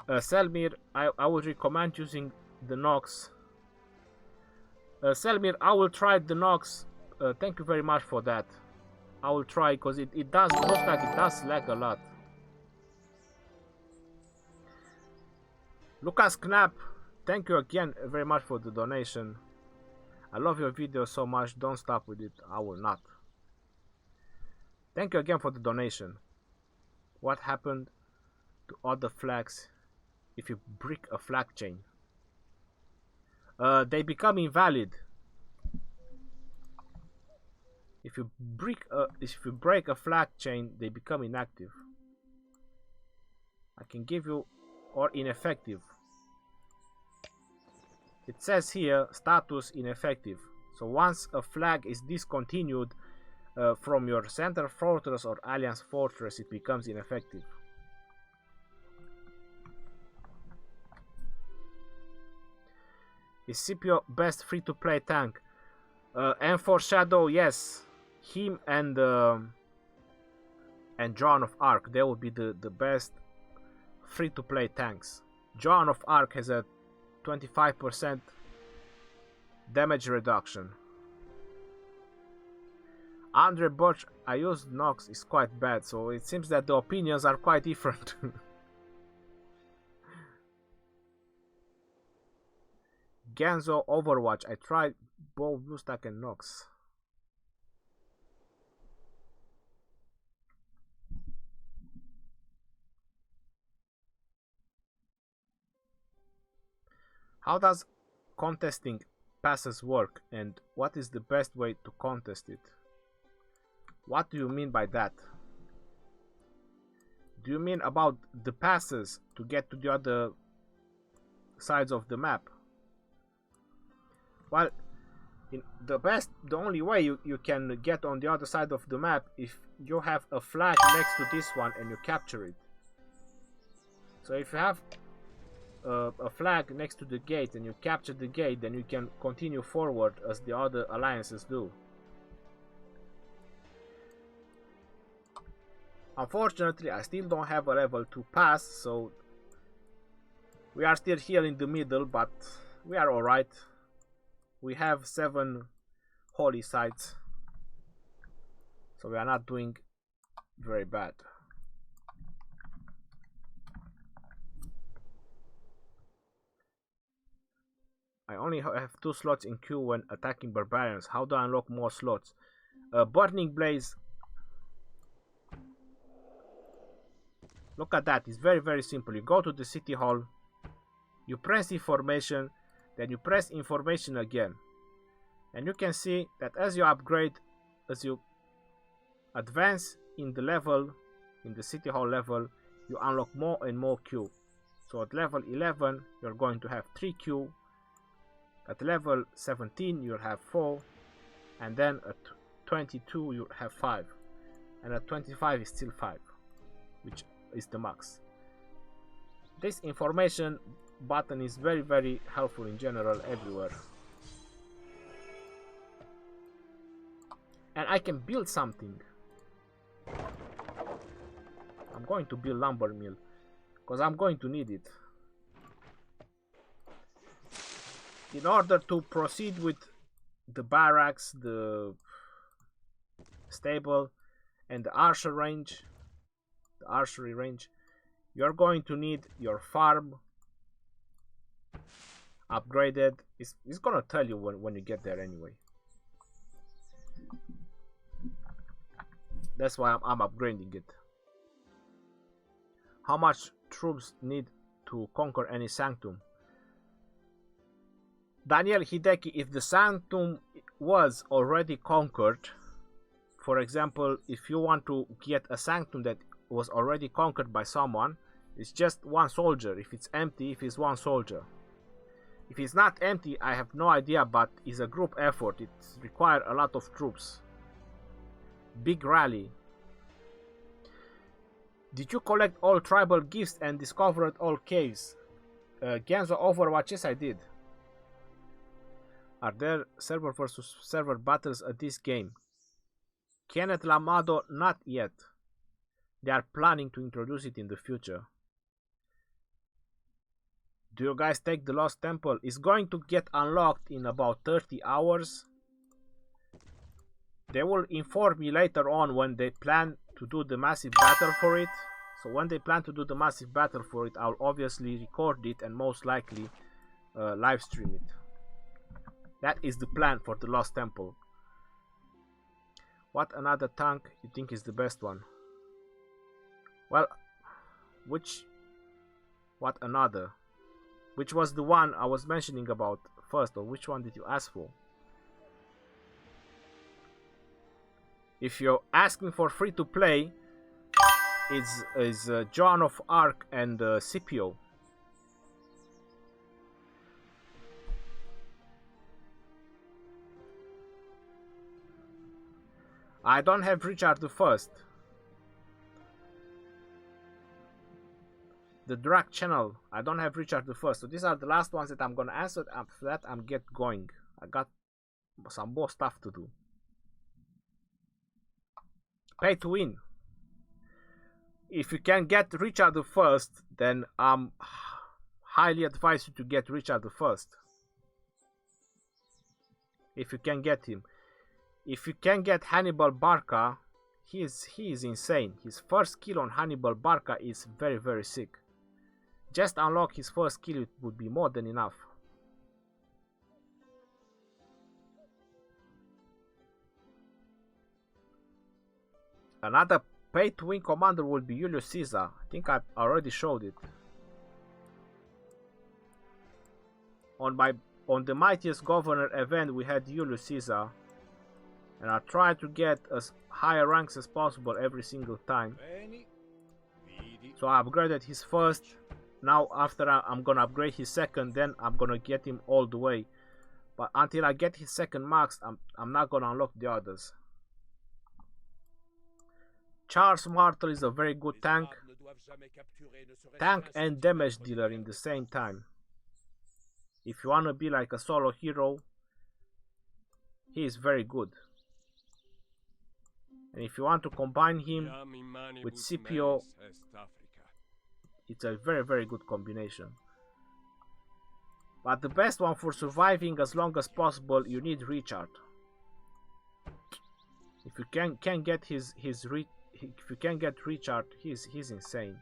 Selmir, I would recommend using the Nox. Selmir, I will try the Nox. Thank you very much for that. I will try, because it does look like it does lag a lot. Lucas Knapp, thank you again very much for the donation. I love your video so much. Don't stop with it. I will not. Thank you again for the donation. What happened to other flags if you break a flag chain? They become invalid. If you break a flag chain, they become inactive. I can give you, or ineffective. It says here status ineffective. So once a flag is discontinued from your center fortress or alliance fortress, it becomes ineffective. Is Scipio best free-to-play tank? M4 Shadow, yes. Him and Joan of Arc, they will be the best free-to-play tanks. Joan of Arc has a 25% damage reduction. Andre Birch, I used Nox, is quite bad, so it seems that the opinions are quite different. Genzo Overwatch, I tried both BlueStack and Nox. How does contesting passes work, and what is the best way to contest it? What do you mean by that? Do you mean about the passes to get to the other sides of the map? Well, the only way you can get on the other side of the map if you have a flag next to this one and you capture it. So if you have a flag next to the gate and you capture the gate, then you can continue forward as the other alliances do. Unfortunately, I still don't have a level 2 pass, so we are still here in the middle, but we are alright. We have 7 holy sites, so we are not doing very bad. I only have 2 slots in queue when attacking barbarians. How do I unlock more slots? Burning Blaze. Look at that. It's very simple. You go to the city hall, you press information, then you press information again, and you can see that as you upgrade, as you advance in the level, in the city hall level, you unlock more and more Q. So at level 11 you're going to have 3 Q, at level 17 you'll have 4, and then at 22 you'll have 5, and at 25 is still 5, which is the max. This information button is very helpful in general everywhere. And I can build something. I'm going to build lumber mill because I'm going to need it in order to proceed with the barracks, the stable, and the archery range. You're going to need your farm upgraded. It's gonna tell you when you get there anyway. That's why I'm upgrading it. How much troops need to conquer any sanctum? Daniel Hideki, if the sanctum was already conquered, for example, if you want to get a sanctum that was already conquered by someone, it's just one soldier. If it's empty, if it's one soldier. If it's not empty, I have no idea, but it's a group effort. It requires a lot of troops. Big rally. Did you collect all tribal gifts and discovered all caves? Genzo Overwatch, yes I did. Are there server versus server battles at this game? Kenneth Lamado, not yet. They are planning to introduce it in the future. Do you guys take the Lost Temple? It's going to get unlocked in about 30 hours. They will inform me later on when they plan to do the massive battle for it. So when they plan to do the massive battle for it, I'll obviously record it and most likely live stream it. That is the plan for the Lost Temple. What another tank you think is the best one? Well, what another? Which was the one I was mentioning about first, or which one did you ask for? If you're asking for free to play, it's Joan of Arc and Scipio. I don't have Richard the First. The Drac channel, I don't have Richard the First. So these are the last ones that I'm gonna answer. After that, I'm get going. I got some more stuff to do. Pay to win. If you can get Richard the First, then I'm highly advise you to get Richard the First. If you can get him. If you can get Hannibal Barca, he is insane. His first kill on Hannibal Barca is very, very sick. Just unlock his first kill, it would be more than enough. Another pay-to-win commander will be Julius Caesar. I think I already showed it. On the Mightiest Governor event, we had Julius Caesar. And I try to get as higher ranks as possible every single time. So I upgraded his first. Now after I'm gonna upgrade his second, then I'm gonna get him all the way. But until I get his second maxed, I'm not gonna unlock the others. Charles Martel is a very good tank. Tank and damage dealer in the same time. If you wanna be like a solo hero, he is very good. And if you want to combine him with Scipio, it's a very, very good combination. But the best one for surviving as long as possible, you need Richard. If you can get if you can get Richard, he's insane.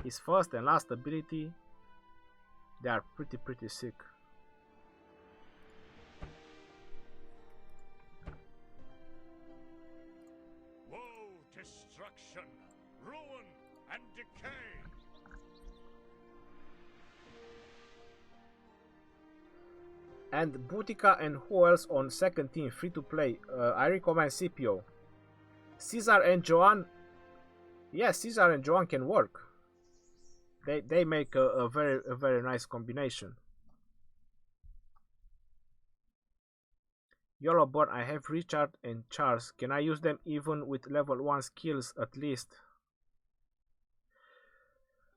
His first and last ability, they are pretty sick.
Destruction, ruin, and decay.
And Boutica and who else on second team free to play? I recommend Scipio. Caesar and Joan. Yes, Caesar and Joan can work. They make a very nice combination. Yellowborn, I have Richard and Charles. Can I use them even with level 1 skills at least?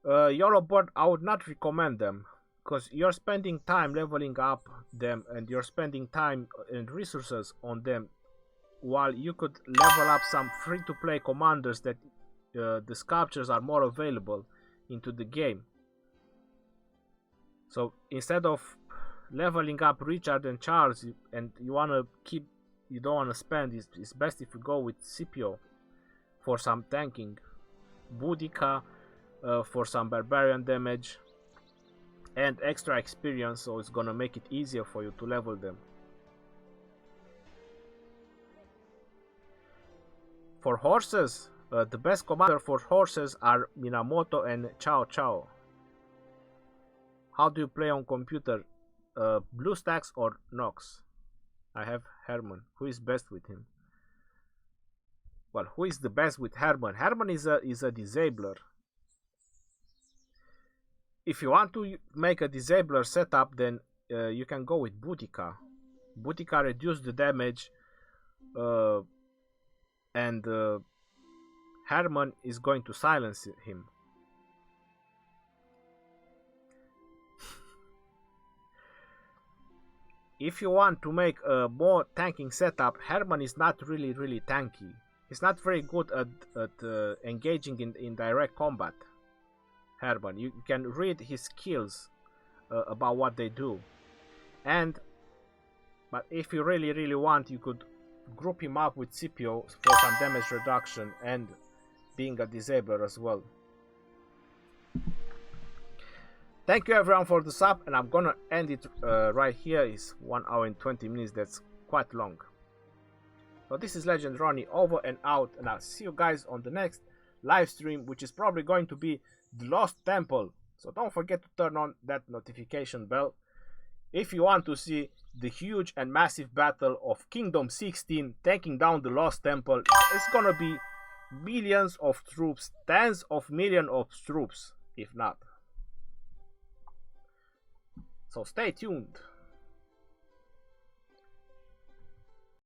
Yellowborn, I would not recommend them. Because you're spending time leveling up them and you're spending time and resources on them. While you could level up some free-to-play commanders that the sculptures are more available into the game. So instead of leveling up Richard and Charles, and you don't wanna spend, it's best if you go with Scipio for some tanking, Boudica for some barbarian damage and extra experience, so it's gonna make it easier for you to level them. For horses, the best commander for horses are Minamoto and Chao Chao. How do you play on computer? BlueStacks or Nox? I have Herman. Who is best with him? Well, who is the best with Herman? Herman is a disabler. If you want to make a disabler setup, then you can go with Boudica. Boudica reduced the damage, and Herman is going to silence him. If you want to make a more tanking setup, Herman is not really tanky. He's not very good at engaging in direct combat. Herman, you can read his skills about what they do. But if you really want, you could group him up with Scipio for some damage reduction and being a disabler as well. Thank you everyone for the sub, and I'm gonna end it right here. It's 1 hour and 20 minutes. That's quite long. So this is Legend Ronnie over and out, and I'll see you guys on the next live stream, which is probably going to be the Lost Temple. So don't forget to turn on that notification bell if you want to see the huge and massive battle of Kingdom 16 taking down the Lost Temple. It's gonna be millions of troops, tens of millions of troops, if not. So stay tuned.